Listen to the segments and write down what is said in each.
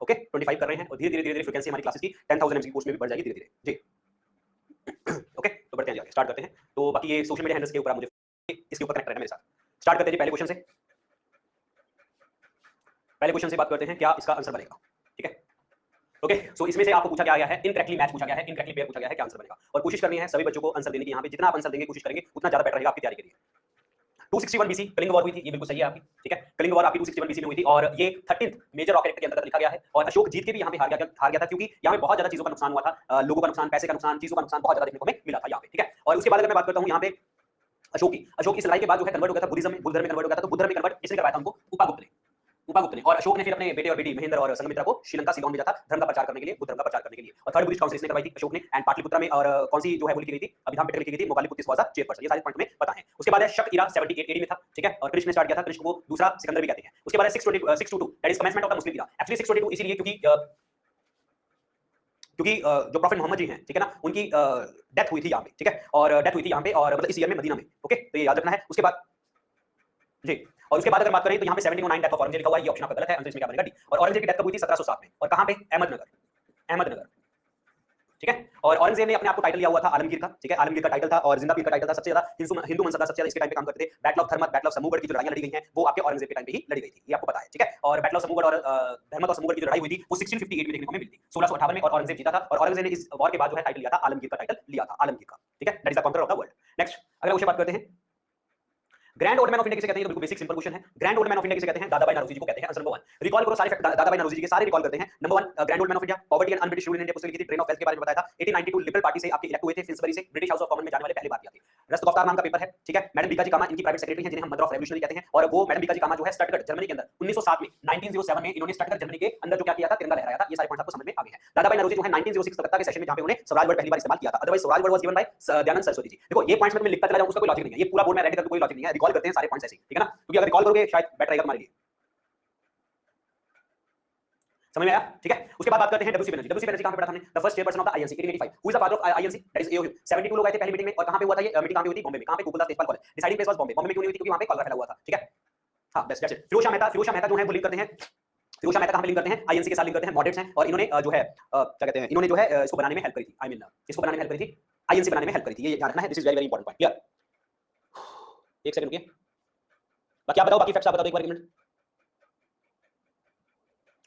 Okay 25 कर रहे हैं और धीरे धीरे फ्रीक्वेंसी हमारी क्लासेस की 10,000 एमसी कोर्स में भी बढ़ जाएगी धीरे धीरे जी। ओके तो बढ़ते हैं आगे, स्टार्ट करते हैं। तो बाकी ये सोशल मीडिया हैंडल्स के ऊपर आप मुझे इसके ऊपर कनेक्ट रहना मेरे साथ। स्टार्ट करते हैं जी पहले क्वेश्चन से। पहले क्वेश्चन से बात करते हैं, क्या इसका आंसर बनेगा, ठीक है। ओके सो इसमें से आपको पूछा गया है इनकरेक्टली मैच पूछा गया है, इनकरेक्टली पेयर पूछा गया है, क्या आंसर बनेगा। और कोशिश करनी है सभी बच्चों को आंसर देने की, यहाँ पे जितना आप आंसर देंगे कोशिश करेंगे उतना ज्यादा बेटर रहेगा आपकी तैयारी के लिए। 261 बीसी कलिंग वॉर हुई थी, ये बिल्कुल सही है आपकी, ठीक है। कलिंग वॉर आपकी 261 बीसी में हुई थी और ये 13th मेजर रॉकेट के अंदर लिखा गया है। और अशोक जीत के भी यहाँ पे हार गया था क्योंकि यहाँ पे बहुत ज्यादा चीजों का नुकसान हुआ था, लोगों का नुकसान, पैसे का नुकसान, चीजों का नुकसान बहुत ज्यादा देखने को मिला था यहाँ पे, ठीक है। और उसके बाद अगर मैं बात करता हूँ यहाँ पे अशोक इस लड़ाई के बाद जो है कन्वर्ट हो गया था बुद्धिज्म में, बुद्ध धर्म में कन्वर्ट हो गया था। तो बुद्ध धर्म में कन्वर्ट किसने करवाया था उनको? उपागुप्त ने। और अशोक ने फिर अपने बेटे और बेटी महेंद्र और संघमित्रा को श्रीलंका सिलोन भेजा था धर्म का प्रचार करने के लिए, बुद्ध धर्म का प्रचार करने के लिए। और थर्ड बुद्धिस्ट काउंसिल इसने करवाई थी अशोक ने। एंड पाटलिपुत्र में और कौन सी जो है वो लिखी गई थी, अभिधाम पिटक लिखी गई थी, मोगालीपुत्र वाज द चेयरपर्सन। ये सारे पॉइंट में पता है। उसके बाद है शक इरा 78 AD में था, ठीक है। और कृष्ण ने स्टार्ट किया था, कृष्ण को दूसरा सिकंदर भी कहते हैं। उसके बाद है 622 that is commencement of the Muslim era. Actually 622 इसीलिए क्योंकि जो प्रॉफेट मोहम्मद जी हैं, ठीक है ना, उनकी डेथ हुई थी यहाँ पे, ठीक है। और डेथ हुई थी यहाँ पे और मतलब इस ईयर में मदीना में, ओके तो ये याद रखना है। उसके बाद जी, और उसके बाद अगर बात करें तो यहाँ पे 1709 डेथ ऑफ औरंगजेब लिखा हुआ है, ये ऑप्शन आपका गलत है, आंसर इसमें क्या बनेगा डी। और औरंगजेब की डेथ कब हुई थी? 1707 में। और कहाँ पे? अहमदनगर, ठीक है। और औरंगजेब ने अपने आप को टाइटल लिया हुआ था आलमगीर का, ठीक है। आलमगीर का टाइटल था और जिंदा पीर का टाइटल था। सबसे ज्यादा हिंदू मनसदा सबसे ज्यादा इसके टाइम पे काम करते थे। Battle of Dharmat, battle of समूहगढ़ की जो लड़ाइयां लड़ी गई हैं वो आपके औरंगजेब के टाइम पे ही लड़ी गई थी, ये आपको पता है, ठीक है। और बैटल ऑफ समूहगढ़ और धर्मत और समूहगढ़ की जो लड़ाई हुई थी वो 1658 में देखने को मिली थी, 1658 में, और औरंगजेब जीता था। और औरंगजेब ने इस वॉर के बाद जो है टाइटल लिया था आलमगीर का, टाइटल लिया था आलमगीर का, ठीक है। That is the conqueror of the world. Next अगला क्वेश्चन बात करते हैं, grand old man of India किसे कहते हैं? तो बिल्कुल बेसिक सिंपल क्वेश्चन है। Grand old man of India किसे कहते हैं? दादाभाई नौरोजी जी को कहते हैं। आंसर नंबर 1 रिकॉल करो सारे फैक्ट, दादाभाई नौरोजी जी के सारे रिकॉल करते हैं। Number 1 grand old man of India, poverty and un-British rule in India, पुस्तक लिखी थी, ट्रेन ऑफ वेल्थ के बारे में बताया था। 1892 लिबरल पार्टी से आपके इलेक्ट हुए थे, फिंसबरी से, ब्रिटिश हाउस ऑफ कॉमन में जाने वाले पहले भारतीय थे। रस्त गफ्तार नाम का पेपर है, ठीक है। मैडम बीका जी कामा इनकी प्राइवेट सेक्रेटरी हैं, जिन्हें हम मदर ऑफ रेवोल्यूशनरी कहते हैं। और वो मैडम बीका जी कामा जो है स्टटगर्ट जर्मनी के अंदर 1907 में 1907 में इन्होंने स्टटगर्ट जर्मनी के अंदर जो क्या किया था, तिरंगा लहराया था। ये सारे पॉइंट्स आपको समझ में आ गए हैं। दादाभाई नौरोजी जो है 1906 कलकत्ता के सेशन में जहां पे उन्होंने स्वराज वर्ड पहली बार इस्तेमाल किया था। Otherwise Swaraj word was given by Dayanand Saraswati ji. देखो ये पॉइंट्स में मैं लिखता चला जाऊं उसका कोई लॉजिक नहीं है, ये पूरा बोर्ड में रेडी करके कोई लॉजिक नहीं है। रिकॉल करते हैं सारे पॉइंट्स ऐसे, ठीक है ना, क्योंकि अगर रिकॉल करोगे शायद बेटर रहेगा तुम्हारे लिए। समझ में आया, ठीक है। उसके बाद बात करते हैं डब्ल्यूसी बनर्जी कहां पे पढ़ा था हमने? The first chairperson of the INC 1885। Who is the father of INC? That is AOU. 72 लोग आए थे पहली मीटिंग में। और कहां पे हुआ था ये मीटिंग? कहां पे हुई थी? बॉम्बे में। कहां पे? Gokuldas Tejpal college. Deciding place was Bombay. Bombay में क्यों नहीं हुई थी? क्योंकि वहां पे कॉलरा फैला हुआ था, ठीक है। हां best that's it. Pheroze Shah Mehta जो है वो लिंक करते हैं, फिरोज शाह मेहता कहां पे लिंक करते हैं? आईएनसी के साथ लिंक करते हैं, मॉडरेट्स हैं। और इन्होंने जो है क्या कहते हैं, इन्होंने जो है इसको बनाने में हेल्प करी थी, आई मीन इसको बनाने में हेल्प करी थी, आईएनसी बनाने में हेल्प करी थी, ये याद रखना है। This is very very important point, clear. एक सेकंड रुकिए, बाकी आप बताओ, बाकी फैक्ट्स आप बता दो एक बार, एक मिनट।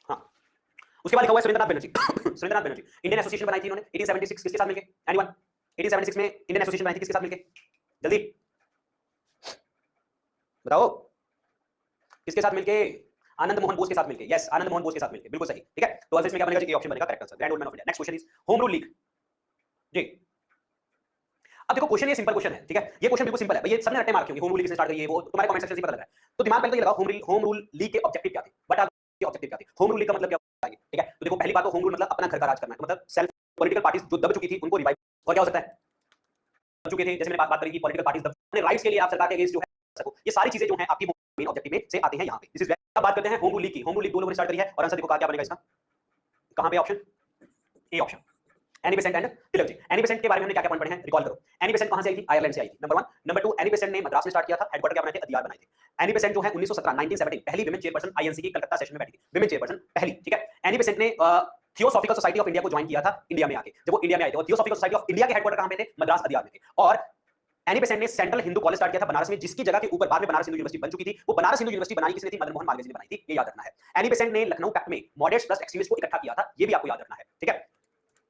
हां उसके बाद लिखा हुआ है सुरेंद्रनाथ बनर्जी इंडियन एसोसिएशन बनाई थी इन्होंने 1876 किसके साथ मिलके? एनीवन? 1876 में इंडियन एसोसिएशन बनाई थी किसके साथ मिलके? जल्दी बताओ, किसके साथ मिलके? आनंद मोहन बोस के साथ मिलके। यस आनंद मोहन बोस के साथ मिलके, बिल्कुल सही, ठीक है। तो आंसर इसमें क्या बनेगा जी? ए ऑप्शन बनेगा correct answer, grand old man of India. Next question is home rule league जी। अब देखो क्वेश्चन ये सिंपल क्वेश्चन है, ठीक है। ये क्वेश्चन बिल्कुल सिंपल है, ये सबने रट्टे मार रखे होंगे, होम रूल लीग से स्टार्ट करिए, वो तुम्हारे कमेंट सेक्शन से पता लग रहा है। तो दिमाग में तो ये लगाओ होम रूल लीग के ऑब्जेक्टिव क्या थे, बट के ऑब्जेक्टिव क्या थे? होम रूल लीग का मतलब क्या होता है, ठीक है। तो देखो पहली बात तो होम रूल मतलब अपना घर का राज करना है, मतलब सेल्फ पॉलिटिकल पार्टीज जो दब चुकी थी उनको रिवाइव। और क्या हो सकता है? दब चुके थे, जैसे मैंने बात करी कि पॉलिटिकल पार्टीज अपने राइट्स के लिए आप सरकार के अगेंस्ट जो है सको, ये सारी चीजें जो है आपकी मेन ऑब्जेक्टिव में से आती हैं यहाँ पे। दिस इज अब बात करते हैं होम रूल लीग की। होम रूल लीग दो लोगों ने स्टार्ट करी है और आंसर देखो क्या बनेगा इसका? कहां पे option? A option, Annie Besant and Tilak ji. Annie Besant के बारे में हमने क्या क्या पॉइंट पढ़े हैं, रिकॉल करो। एनी बेसेंट कहां से आई थी? आयरलैंड से आई थी, नंबर 1। नंबर 2 एनी बेसेंट ने मद्रास में स्टार्ट किया था, हेडक्वार्टर क्या बनाए थे? अदियार बनाए थे। एनी बेसेंट जो है 1917 पहली विमेन चेयरपर्सन आईएनसी की कलकत्ता सेशन में बैठी थी, विमेन चेयरपर्सन पहली, ठीक है। एनी बेसेंट ने थियोसॉफिकल सोसाइटी ऑफ इंडिया को ज्वाइन किया था इंडिया में आके, जब वो इंडिया में आए थे। और थियोसॉफिकल सोसाइटी ऑफ इंडिया के हेडक्वार्टर कहां पे थे? मद्रास अदियार में थे। और एनी बेसेंट ने सेंट्रल हिंदू कॉलेज स्टार्ट किया था बनारस में, जिसकी जगह के ऊपर बाद में बनारस हिंदू यूनिवर्सिटी बन चुकी थी। वो बनारस हिंदू यूनिवर्सिटी बनाई किसने थी? मदन मोहन मालवीय जी ने बनाई थी, ये याद रखना है। एनी बेसेंट ने लखनऊ पैक्ट में मॉडरेट्स प्लस एक्सट्रीमिस्ट को इकट्ठा किया था, ये भी आपको याद रखना है, ठीक है।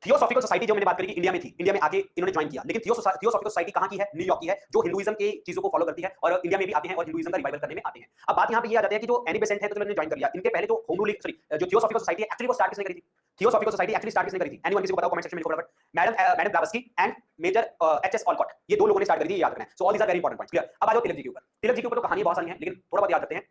थियोसॉफिकल सोसाइटी जो मैंने बात करी कि इंडिया में थी, इंडिया में आके इन्होंने ज्वाइन किया, लेकिन थियोसॉफिकल सोसाइटी कहां की है? न्यूयॉर्क की है, जो हिंदुइज्म की चीजों को फॉलो करती है और इंडिया में भी आते हैं और हिंदुइज्म का रिवाइवल करने में आते हैं। अब बात यहां पे ये आ जाती है कि जो एनी बेसेंट है तो इन्होंने ज्वाइन कर लिया, इनके पहले जो होम रूल जो थियोसॉफिकल सोसाइटी एक्चुअली वो स्टार्ट किसने करी थी? थियोसॉफिकल सोसाइटी एक्चुअली स्टार्ट किसने करी थी? एनीवन किसी को बताओ कमेंट सेक्शन में लिखो फटाफट। Madam Blavatsky and major HS Olcott, ये दो लोगों ने स्टार्ट करी थी, याद रखना है। So all these are very important points, clear. अब आ जाओ तिलक जी के ऊपर। तिलक जी के ऊपर तो कहानी बहुत सारी है, लेकिन थोड़ा बहुत याद रखते हैं।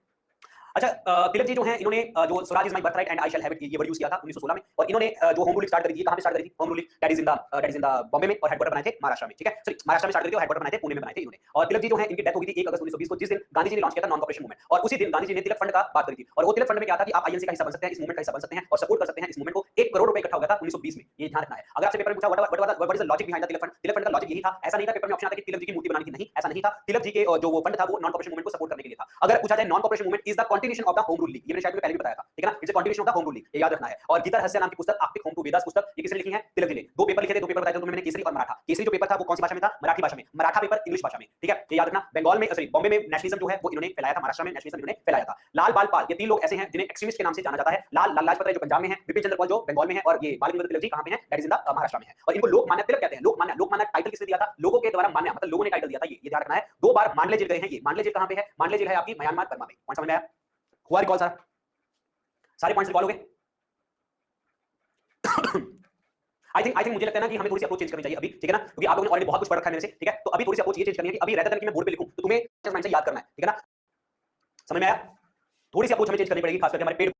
अच्छा तिलक जी जो है इन्होंने जो Swaraj is my birth right and I shall have it ये वर्ड यूज किया था 1916 में। और इन्होंने जो होम रूल स्टार्ट करी थी, कहां पे स्टार्ट करी थी? Home rule that is in the Bombay में, और हेडक्वार्टर बनाए थे महाराष्ट्र में, ठीक है। सॉरी महाराष्ट्र में स्टार्ट करी थी और हेडक्वार्टर बनाए थे पुणे में बनाए थे इन्होंने। और तिलक जी जो है इनकी डेथ हो गई थी 1 अगस्त 1920 को, जिस दिन गांधी जी ने लॉन्च किया था नॉन कॉर्पोरेशन मूवमेंट। और उसी दिन गांधी जी ने तिलक फंड का बात करी थी। और वो तिलक फंड में क्या था कि आप आईएनसी का हिस्सा बन सकते हैं, इस मूवमेंट का हिस्सा बन सकते हैं और सपोर्ट कर सकते हैं इस मूवमेंट को। 1 करोड़ रुपए इकट्ठा हो गया था 1920 में, ये ध्यान रखना है। अगर आपसे पेपर में पूछा what is the logic behind the Tilak fund का लॉजिक यही था, ऐसा नहीं था पेपर में ऑप्शन आता कि तिलक जी की मूर्ति बनानी थी, नहीं ऐसा नहीं था। तिलक जी के जो वो फंड था वो नॉन कॉर्पोरेशन मूवमेंट को सपोर्ट करने के लिए था। अगर पूछा जाए non corporation movement is the continuation of the home rule league, ये मैंने शायद पहले भी बताया था, ठीक है ना, it's a continuation of the home rule league, ये याद रखना है। और गीता रहस्य नाम की पुस्तक, आर्थिक होम टू वेदास पुस्तक, ये किसने लिखी है? तिलक जी ने। दो पेपर लिखे थे, दो पेपर बताए थे मैंने, केसरी और मराठा। केसरी जो पेपर था वो कौन सी भाषा में था? मराठी भाषा में, मराठा पेपर इंग्लिश भाषा में, ठीक है, ये याद रखना। बंगाल में सॉरी बॉम्बे में नेशनलिज्म जो है वो इन्होंने फैलाया था, महाराष्ट्र में नेशनलिज्म इन्होंने फैलाया था। लाल बाल पाल, ये तीन लोग ऐसे हैं जिन्हें एक्सट्रीमिस्ट के नाम से जाना जाता है। लाल लाजपत राय जो पंजाब में है, विपिन चंद्र पाल जो बंगाल में है, और ये बाल गंगाधर तिलक जी कहां पे हैं? That is in the Maharashtra में है। और इनको लोकमान्य तिलक कहते हैं। लोकमान्य टाइटल किसने दिया था? लोगों के द्वारा मान्य, मतलब लोगों ने टाइटल दिया था, ये ध्यान रखना है। दो बार मांडले जेल गए हैं ये। मांडले जेल कहां पे है? मांडले जेल है आपकी म्यांमार बर्मा में। पॉइंट समझ में आया? हुआ रिकॉल सारा? सारे पॉइंट्स रिकॉल हो गए? आई थिंक मुझे लगता है ना कि हमें थोड़ी सी अप्रोच चेंज करनी चाहिए अभी, ठीक है ना, क्योंकि आप लोगों ने ऑलरेडी बहुत कुछ पढ़ रखा है मेरे से, ठीक है, तो अभी थोड़ी सी अप्रोच ये चेंज करनी है कि अभी रहता है कि मैं बोर्ड पे लिखूं तो तुम्हें माइंड से याद करना है, ठीक है ना, समझ में आया? थोड़ी सी अप्रोच हमें चेंज करनी पड़ेगी, खास करके हमारे पेड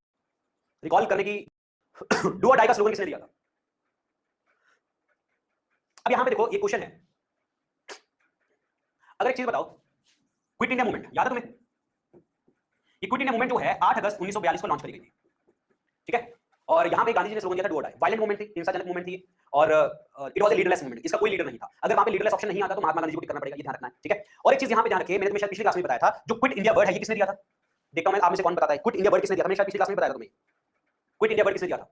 रिकॉल करने की। डू और डाई का स्लोगन किसने दिया था? अब यहां पे देखो ये क्वेश्चन है, अगर एक चीज बताओ, क्विट इंडिया मूवमेंट याद है तुम्हें? ये क्विट इंडिया मूवमेंट जो है 8 अगस्त 1942 को लॉन्च करी गई थी, ठीक है, और यहां पे गांधी जी ने स्लोगन दिया था डू और डाई। वायलेंट मूवमेंट थी, हिंसाजनक मूवमेंट थी, और it was a leaderless movement, इसका कोई लीडर नहीं था। अगर वहां पे लीडरलेस ऑप्शन नहीं आता तो महात्मा गांधी जी को टिक करना पड़ेगा, ये ध्यान रखना है, ठीक है। और एक चीज यहां पे ध्यान रखिए, मैंने तुम्हें शायद पिछली क्लास में बताया था, जो क्विट इंडिया वर्ड है ये किसने दिया था? देखता हूं मैं आप में से कौन बताता है क्विट इंडिया वर्ड किसने दिया था? मैंने शायद पिछली क्लास में बताया था तुम्हें, क्विट इंडिया वर्ड किसने दिया था?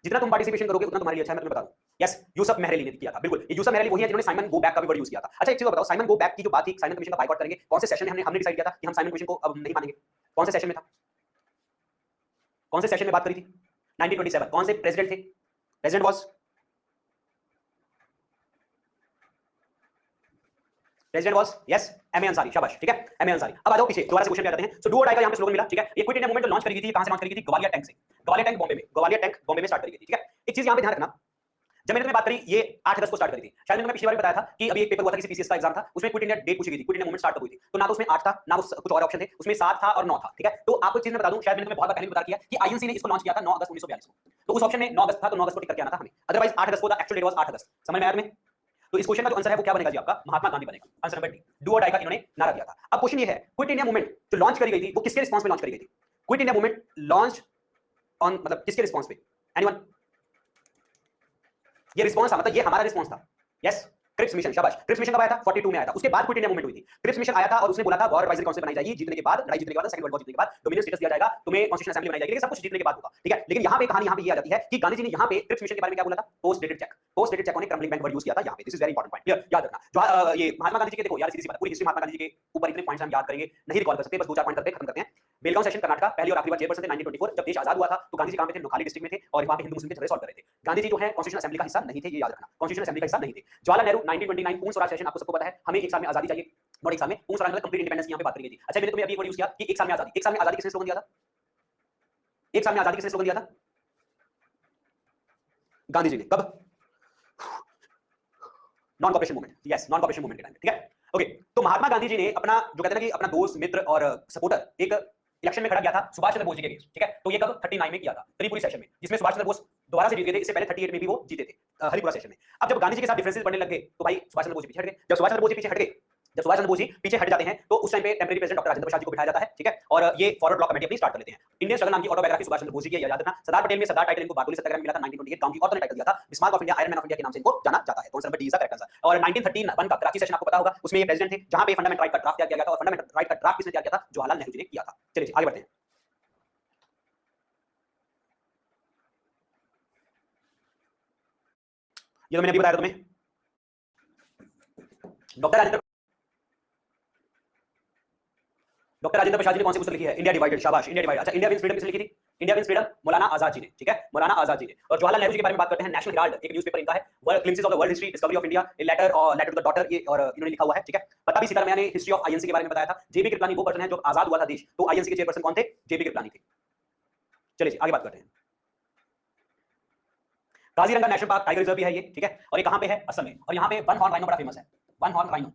जितना तुम पार्टिसिपेशन करोगे उतना तुम्हारे लिए अच्छा है, मैं तुम्हें बता दूं। यस, यूसुफ मेहरली ने किया था, बिल्कुल, ये यूसुफ मेहरली वही है जिन्होंने साइमन गो बैक का भी वर्ड यूज किया था। अच्छा एक चीज बताओ, साइमन गो बैक की जो बात थी, साइमन कमीशन का बायकॉट करेंगे, कौन से सेशन में हमने डिसाइड किया था कि हम साइमन कमीशन को अब नहीं मानेंगे? कौन से सेशन में था? कौन से सेशन में बात करी थी? 1927। कौन से प्रेसिडेंट थे? President was president was yes MA Ansari, शाबाश, ठीक है, एमए अंसारी। अब आ जाओ पीछे, दोबारा से क्वेश्चन पे आते हैं। सो डू और डाई का यहां पे स्लोगन मिला, ठीक है। ये क्विट इंडिया मूवमेंट जो लॉन्च करी गई थी, कहां से लॉन्च करी गई थी? ग्वालियर टैंक से। ग्वालियर टैंक बॉम्बे में, ग्वालियर टैंक बॉम्बे में स्टार्ट करी गई थी, ठीक है। एक चीज यहां पे ध्यान रखना, जब मैंने तुम्हें बात करी ये 8 अगस्त को स्टार्ट करी थी, शायद मैंने तुम्हें पिछली बार बताया था कि अभी एक पेपर हुआ था किसी पीसीएस का एग्जाम था, उसमें क्विट इंडिया डेट पूछी गई थी, क्विट इंडिया मूवमेंट स्टार्ट हुई थी, तो ना तो उसमें 8 था ना उस कुछ और ऑप्शन थे, उसमें 7 था और 9 था, ठीक है। तो आपको एक चीज मैं बता दूं, शायद मैंने तुम्हें बहुत बार पहले भी बता दिया कि आईएनसी ने इसको लॉन्च किया था 9 अगस्त 1942 को, तो उस ऑप्शन में 9 अगस्त था, तो 9 अगस्त को टिक करके आना था हमें, अदरवाइज 8 अगस्त को था, एक्चुअल डेट वाज 8 अगस्त। समझ में आया तुम्हें? तो इस क्वेश्चन का जो आंसर है वो क्या बनेगा जी आपका? महात्मा गांधी बनेगा, आंसर नंबर डी। डू और डाई का इन्होंने नारा दिया था। अब क्वेश्चन ये है, क्विट इंडिया मूवमेंट जो लॉन्च करी गई थी वो किसके रिस्पांस में लॉन्च करी गई थी? Quit India movement launch on, मतलब किसके रिस्पांस पे? एनीवन? ये रिस्पांस था, मतलब ये हमारा रिस्पांस था। यस, क्रिप्स मिशन, शाबाश। क्रिप्स मिशन कब आया था? 42 में आया था, उसके बाद क्विट इंडिया मूवमेंट हुई थी। क्रिप्स मिशन आया था और उसने बोला था वॉर एडवाइजरी काउंसिल बनाई जाएगी, जीतने के बाद, लड़ाई जीतने के बाद, सेकंड वर्ल्ड वॉर जीतने के बाद डोमिनियन स्टेटस दिया जाएगा, तुम्हें कॉन्स्टिट्यूशन असेंबली बनाई जाएगी, सब कुछ जीतने के बाद होगा, ठीक है। लेकिन यहां पे कहानी यहां पे ये आ जाती है कि गांधी जी ने यहां पे क्रिप्स मिशन के बारे में क्या बोला था? Post dated cheque. Post dated cheque ने क्रम्बलिंग बैंक वर्ड यूज किया था यहां पे, this is very important point, clear, याद रखना। जो ये महात्मा गांधी जी के, देखो यार सीधी सी बात, पूरी हिस्ट्री महात्मा गांधी जी के ऊपर इतने पॉइंट्स हम याद करेंगे नहीं रिकॉल कर सकते, बस 2-4 पॉइंट करके खत्म करते हैं। बेलगांव सेशन कर्नाटक, पहली और आखिरी बार चेयरपर्सन थे 1924, जब देश आजाद हुआ था तो गांधी जी कहां पे थे? नोखाली डिस्ट्रिक्ट में थे, और वहां पे हिंदू मुस्लिम के झगड़े सॉल्व कर रहे थे। गांधी जी जो है कॉन्स्टिट्यूशन असेंबली का हिस्सा नहीं थे, ये याद रखना, कॉन्स्टिट्यूशन असेंबली का हिस्सा नहीं थे। जवाहरलाल नेहरू 1929 पूर्ण स्वराज सेशन, आपको सबको पता है, हमें एक साल में आजादी चाहिए, नॉट एक साल में, पूर्ण स्वराज मतलब कंप्लीट इंडिपेंडेंस की यहां पे बात करी गई थी। अच्छा मैंने तुम्हें अभी एक वर्ड यूज किया कि एक साल में आजादी, एक साल में आजादी किसने स्लोगन दिया था? एक साल में आजादी किसने स्लोगन दिया था? गांधी जी ने। कब? Non cooperation movement, yes, non cooperation movement के टाइम, ठीक है, ओके। तो महात्मा गांधी जी ने अपना जो कहते हैं ना कि अपना दोस्त मित्र और सपोर्टर एक इलेक्शन में खड़ा किया था सुभाष चंद्र बोस जी के अगेंस्ट, ठीक है। तो ये कब? 39 में किया था, त्रिपुरी सेशन में, जिसमें सुभाष चंद्र बोस दोबारा से जीत गए थे, इससे पहले 38 में भी वो जीते थे हरिपुरा सेशन में। अब जब गांधी जी के साथ डिफरेंसेस बढ़ने लगे तो भाई सुभाष चंद्र बोस जी पीछे हट गए। जब सुभाष चंद्र बोस जी पीछे हट गए, जब सुभाष चंद्र बोस जी पीछे हट जाते हैं तो उस टाइम पे temporary president doctor Rajendra Prasad ji को बिठाया जाता है, ठीक है, और ये फॉरवर्ड ब्लॉक कमेटी अपनी स्टार्ट कर लेते हैं। इंडियन स्ट्रगल नाम की ऑटोबायोग्राफी सुभाष चंद्र बोस जी की, याद रखना। सरदार पटेल में सरदार टाइटल इनको बारडोली सत्याग्रह में मिला था 1928, गांव की औरतों ने टाइटल दिया था, Bismarck of India, iron man of India के नाम से इनको जाना जाता है, तो answer number D is the correct answer. और 1931 का कराची सेशन आपको पता होगा, उसमें ये प्रेसिडेंट थे जहां पे फंडामेंटल राइट का ड्राफ्ट तैयार किया गया था, और फंडामेंटल राइट का ड्राफ्ट किसने तैयार किया था? जवाहरलाल नेहरू जी ने किया था। चलिए आगे बढ़ते हैं। ये तो मैंने अभी बताया था तुम्हें, डॉक्टर राजेंद्र प्रसाद जी ने कौन सी पुस्तक लिखी है? इंडिया डिवाइडेड, शाबाश, इंडिया डिवाइडेड। अच्छा इंडिया विंस फ्रीडम किसने लिखी थी? India wins freedom Maulana Azad ji ने, ठीक है, मौलाना आजाद जी ने। और जवाहरलाल नेहरू जी के बारे में बात करते हैं, नेशनल हेराल्ड एक न्यूज़पेपर इनका है, world glimpses of the world history, discovery of India, a letter और लेटर टू द डॉटर, ये और इन्होंने लिखा हुआ है, ठीक है। पता भी सीतारमैया ने हिस्ट्री ऑफ आईएनसी के बारे में बताया था। जेबी कृपलानी वो पर्सन है जो आजाद हुआ था देश, तो आईएनसी के चेयरपर्सन कौन थे? जेबी कृपलानी थे। चलिए आगे बात करते हैं। Kaziranga national park tiger reserve भी है ये, ठीक है, और ये कहां पे है? असम में, और यहां पे वन हॉर्न राइनो बड़ा फेमस है, वन हॉर्न राइनो,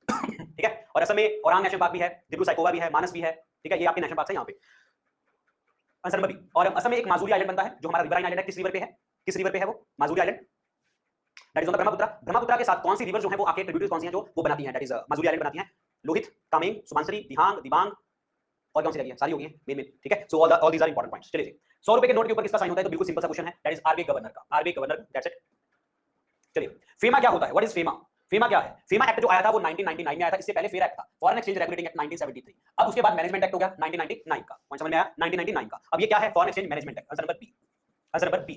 ठीक है। और असम में औरांग नेशनल पार्क भी है, दिब्रू साइकोवा भी है, मानस भी है, ठीक है, ये आपके नेशनल पार्क है यहाँ पे, आंसर नंबर बी। और असम में एक माजुली आइलैंड बनता है जो हमारा रिवराइन आइलैंड है, किस रिवर पे है? किस रिवर पे है वो Majuli island? That is on the Brahmaputra. Brahmaputra के साथ कौन सी रिवर जो है वो आके ट्रिब्यूटरीज कौन सी हैं जो वो बनाती हैं? दैट इज माजुली आइलैंड बनाती हैं, लोहित, कामेंग, सुबनसिरी, दिहांग, दिबांग, और कौन सी लगी है? सारी हो गई हैं मेन, ठीक है। So all these are important points. चलिए 100 रुपए के नोट के ऊपर किसका साइन होता है? तो बिल्कुल सिंपल सा क्वेश्चन है, दैट इज आरबीआई गवर्नर का, आरबीआई गवर्नर, दैट्स इट। चलिए फेमा क्या होता है? What is FEMA? फीमा क्या है? फीमा एक्ट जो आया था वो 1999 में आया था, इससे पहले फेयर एक्ट था, फॉरेन एक्सचेंज रेगुलेटिंग एक्ट 1973। अब उसके बाद मैनेजमेंट एक्ट हो गया 1999 का, कौन समझ में आया? 1999 का। अब ये क्या है? Foreign exchange management act, answer number B, answer number B.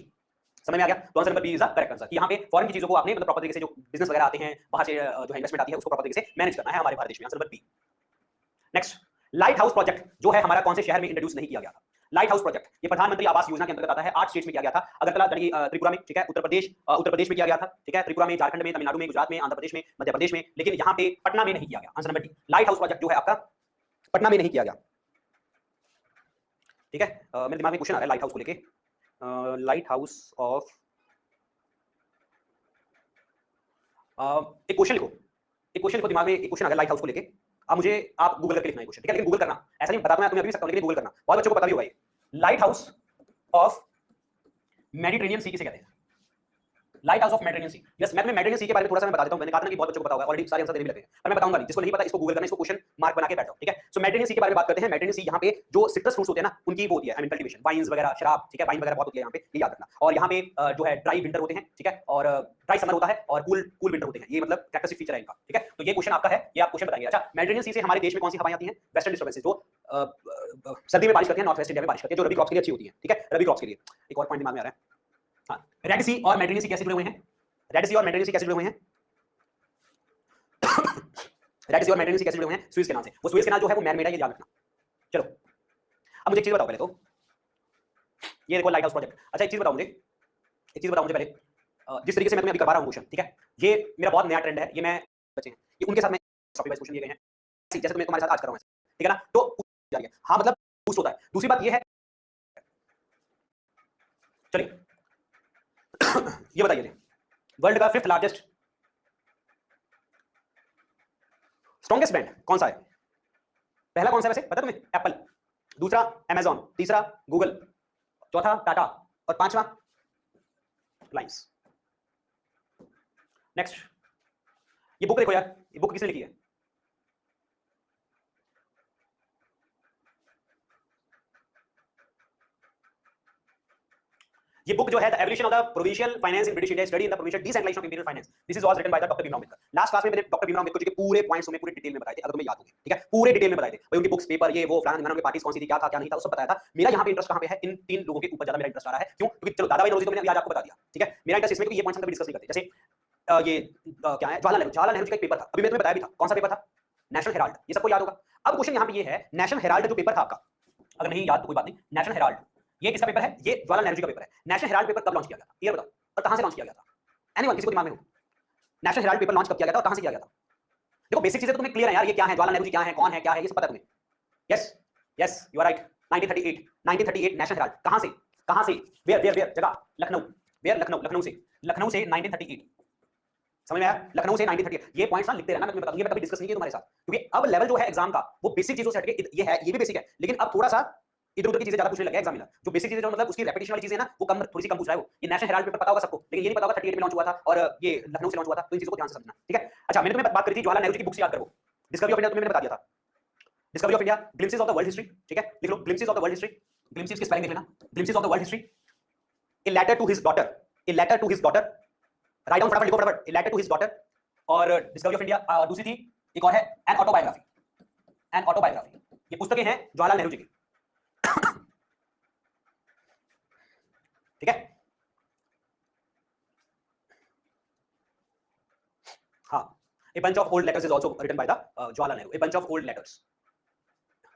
समझ में आ गया? तो answer number B is the correct answer. यहाँ पे फॉरेन की चीजों को आपने मतलब प्रॉपर तरीके से जो बिजनेस वगैरह आते हैं वहां से जो है इन्वेस्टमेंट आती है उसको प्रॉपर तरीके से मैनेज करना है हमारे भारत देश में, answer number B. Next, light house project जो है हमारा कौन से शहर में इंट्रोड्यूस नहीं किया गया था? लाइट हाउस प्रोजेक्ट ये प्रधानमंत्री आवास योजना के अंतर्गत आता है, 8 स्टेट्स में किया गया था, अगरतला त्रिपुरा में, ठीक है, उत्तर प्रदेश में किया गया था, ठीक है, त्रिपुरा में, झारखंड में, तमिलनाडु में, गुजरात में, आंध्र प्रदेश में, मध्य प्रदेश में, लेकिन यहाँ पे पटना में नहीं किया गया, answer number D. Light house project जो है आपका पटना में नहीं किया गया, ठीक है। मेरे दिमाग में क्वेश्चन आ रहा है लाइट हाउस को लेके, लाइट हाउस ऑफ, एक क्वेश्चन लिखो, एक क्वेश्चन लिखो, दिमाग में एक क्वेश्चन आ गया लाइट हाउस को लेके। अब मुझे आप गूगल करके लिखना है क्वेश्चन, ठीक है, लेकिन गूगल करना ऐसा नहीं बताता मैं तुम्हें अभी भी सकता हूं, लेकिन गूगल करना, बहुत बच्चों को पता भी होगा ये। Lighthouse of Mediterranean sea किसे कहते हैं? Lighthouse of Mediterranean sea, yes, मैं तुम्हें मेडिटेरेनियन सी के बारे में थोड़ा सा मैं बता देता हूं, मैंने कहा था ना कि बहुत बच्चों को पता होगा, ऑलरेडी सारे आंसर देने भी लगे हैं, पर मैं बताऊंगा नहीं, जिसको नहीं पता इसको गूगल करना, इसको क्वेश्चन मार्क बना के बैठ जाओ, ठीक है। सो मेडिटेरेनियन सी के बारे में बात करते हैं। मेडिटेरेनियन सी यहाँ पे जो सिट्रस फ्रूट्स होते हैं ना उनकी वो होती है, आई मीन कल्टीवेशन, वाइन्स वगैरह, शराब, ठीक है, वाइन वगैरह बहुत होती है यहाँ पे, ये याद रखना। और यहाँ पे जो है ड्राई विंटर होते हैं, ठीक है, और ड्राई समर होता है और कूल विंटर होते हैं, ये मतलब कैरेक्टरिस्टिक फीचर है इनका, ठीक है। तो ये क्वेश्चन आपका है, ये आप क्वेश्चन बताइए। अच्छा, मेडिटेरेनियन सी से हमारे देश में कौन सी हवाएं आती हैं? वेस्टर्न डिस्टर्बेंसेस, जो सर्दी में बारिश करती है, नॉर्थ वेस्ट इंडिया में बारिश करती है, जो रबी क्रॉप्स के लिए अच्छी होती है, ठीक है, रबी क्रॉप्स के लिए। एक और पॉइंट दिमाग में आ रहा है, हाँ, रेड सी और मेडिटेरेनियन सी कैसे जुड़े हुए हैं? रेड सी और मेडिटेरेनियन सी कैसे जुड़े हुए हैं? रेड सी और मेडिटेरेनियन सी कैसे जुड़े हुए हैं? सुएज कैनाल से। वो सुएज कैनाल जो है वो मैन मेड है, ये याद रखना। चलो, अब मुझे एक चीज बताओ पहले तो, ये देखो लाइट हाउस प्रोजेक्ट। अच्छा, एक चीज बताओ मुझे, एक चीज बताओ मुझे पहले, जिस तरीके से मैं तुम्हें अभी करवा रहा हूँ क्वेश्चन, ठीक है, ये मेरा बहुत नया ट्रेंड है, ये मैं बच्चे हैं, ये उनके साथ मैं टॉपिक वाइज क्वेश्चन दिए गए हैं, जैसे तुम्हें तुम्हारे साथ आज कर रहा हूँ, ठीक है ना, तो हाँ मतलब बूस्ट होता है। दूसरी बात ये है, चलिए ये बताइए, वर्ल्ड का 5th लार्जेस्ट स्ट्रॉन्गेस्ट ब्रांड कौन सा है? पहला कौन सा है वैसे पता तुम्हें? एप्पल, दूसरा अमेजॉन, तीसरा गूगल, चौथा टाटा और पांचवा रिलायंस। नेक्स्ट, ये बुक देखो यार, ये बुक किसने लिखी है? ये बुक जो है the evolution of the provincial finance in British India, study in the provincial decentralisation of imperial finance, this is was written by the doctor Bhimrao Ambedkar. Last class में मैंने डॉक्टर भीमराव अम्बेडकर जी के पूरे पॉइंट्स में पूरे डिटेल में बताए थे, अगर तुम्हें याद होगा, ठीक है, पूरे डिटेल में बताए थे भाई, उनकी बुक्स, पेपर, ये वो फलाना ढिमकाना, उनकी पार्टीज कौन सी थी, क्या था क्या नहीं था, वो सब बताया था। मेरा यहाँ पे इंटरेस्ट कहाँ पे है? इन 3 लोगों के ऊपर ज्यादा मेरा इंटरेस्ट आ रहा है। क्यों? क्योंकि चलो दादा भाई नौरोजी तो मैंने आज आपको बता दिया, ठीक है, मेरा इंटरेस्ट इसमें, क्योंकि ये पॉइंट्स हम कभी डिस्कस नहीं करते। जैसे ये क्या है, जवाहरलाल नेहरू जी का एक पेपर था, अभी मैं तुम्हें बताया भी था, कौन सा पेपर था? नेशनल हेराल्ड, ये सबको याद होगा। अब क्वेश्चन यहाँ पे ये है, नेशनल हेराल्ड जो पेपर था आपका, अगर नहीं याद तो कोई बात नहीं, नेशनल हेराल्ड ये किसका पेपर है? ये जवाहरलाल नेहरू जी का पेपर है। नेशनल हेराल्ड पेपर कब लॉन्च किया गया था? ये बताओ, और कहां से लॉन्च किया गया था? एनीवन, किसी को दिमाग में हो? नेशनल हेराल्ड पेपर लॉन्च कब किया गया था और कहां से किया गया था? देखो बेसिक चीजें तो तुम्हें क्लियर है यार, ये क्या है, जवाहरलाल नेहरू जी क्या है, कौन है, क्या है, ये सब पता है तुम्हें। Yes yes, you are right, 1938 National Herald, कहां से, वेयर जगह, लखनऊ, वेयर, लखनऊ से 1938, समझ में आया? लखनऊ से 1938। ये पॉइंट्स ना लिखते रहना, मैं तुम्हें बता दूंगा, मैं कभी डिस्कस नहीं किया तुम्हारे साथ, क्योंकि अब लेवल जो है एग्जाम का वो बेसिक चीजों से हटके ये है, ये भी बेसिक है, लेकिन अब थोड़ा सा इधर उधर की चीजें ज्यादा पूछने लगे एग्जामिनर। जो बेसिक चीजें जो मतलब उसकी रेपिटेशन वाली चीजें ना वो कम, थोड़ी सी कम पूछ रहा है वो। ये नेशनल हेराल्ड पेपर पता होगा सबको, लेकिन ये नहीं पता होगा 38 में लॉन्च हुआ था और ये लखनऊ से लॉन्च हुआ था, तो इन चीजों को ध्यान से समझना, ठीक है। अच्छा, मैंने तुम्हें बात करी थी जवाहरलाल नेहरू जी की बुक्स याद करो, डिस्कवरी ऑफ इंडिया तुम्हें मैंने बता दिया था, discovery of India, glimpses of the world history, ठीक है, लिख लो glimpses of the world history, glimpses की स्पेलिंग देख लेना, glimpses of the world history, a letter to his daughter, a letter to his daughter, write down फटाफट, लिखो फटाफट, a letter to his daughter. और डिस्कवरी ऑफ इंडिया, दूसरी थी, एक और है एन ऑटोबायोग्राफी, एन ऑटोबायोग्राफी, ये पुस्तकें हैं जवाहरलाल नेहरू जी की, ठीक है। हाँ, a bunch of old letters is also written by the Jawaharlal Nehru, a bunch of old letters.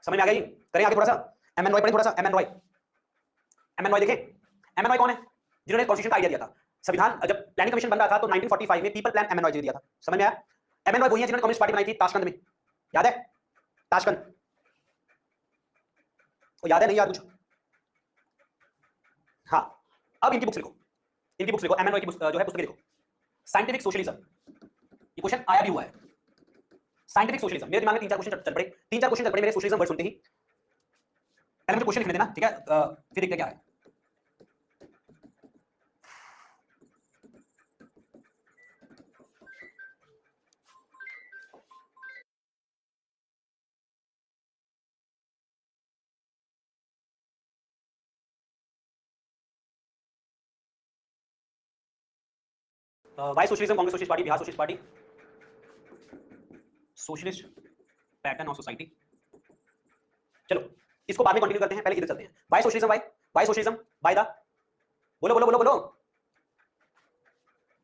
समझ में आ गई? करें आगे थोड़ा सा, एम एन रॉय पढ़ें थोड़ा सा, M N Roy, M N Roy देखें, एम एन रॉय कौन है? जिन्होंने कॉन्स्टिट्यूशन का आइडिया दिया था, संविधान जब प्लानिंग कमीशन बन रहा था तो 1945 में people plan M N Roy ji ने दिया था, समझ में आया? एम एन रॉय वही है जिन्होंने कम्युनिस्ट पार्टी बनाई थी ताशकंद में, याद है? ताशकंद, वो याद है नहीं याद कुछ? हाँ, अब इनकी बुक्स लिखो, इनकी बुक्स लिखो, एम एन रॉय की जो है पुस्तकें लिखो। साइंटिफिक सोशलिज्म, ये क्वेश्चन आया भी हुआ है, साइंटिफिक सोशलिज्म, मेरे दिमाग में 3-4 क्वेश्चन चल पड़े, 3-4 क्वेश्चन चल पड़े मेरे सोशलिज्म वर्ड सुनते ही। पहले मुझे क्वेश्चन लिखने देना, ठीक है, फिर देखते क्या है। Why socialism, Congress socialist party, Bihar socialist party, socialist pattern of society. चलो इसको बाद में कंटिन्यू करते हैं, पहले इधर चलते हैं। By socialism, by socialism, by the, बोलो बोलो बोलो बोलो,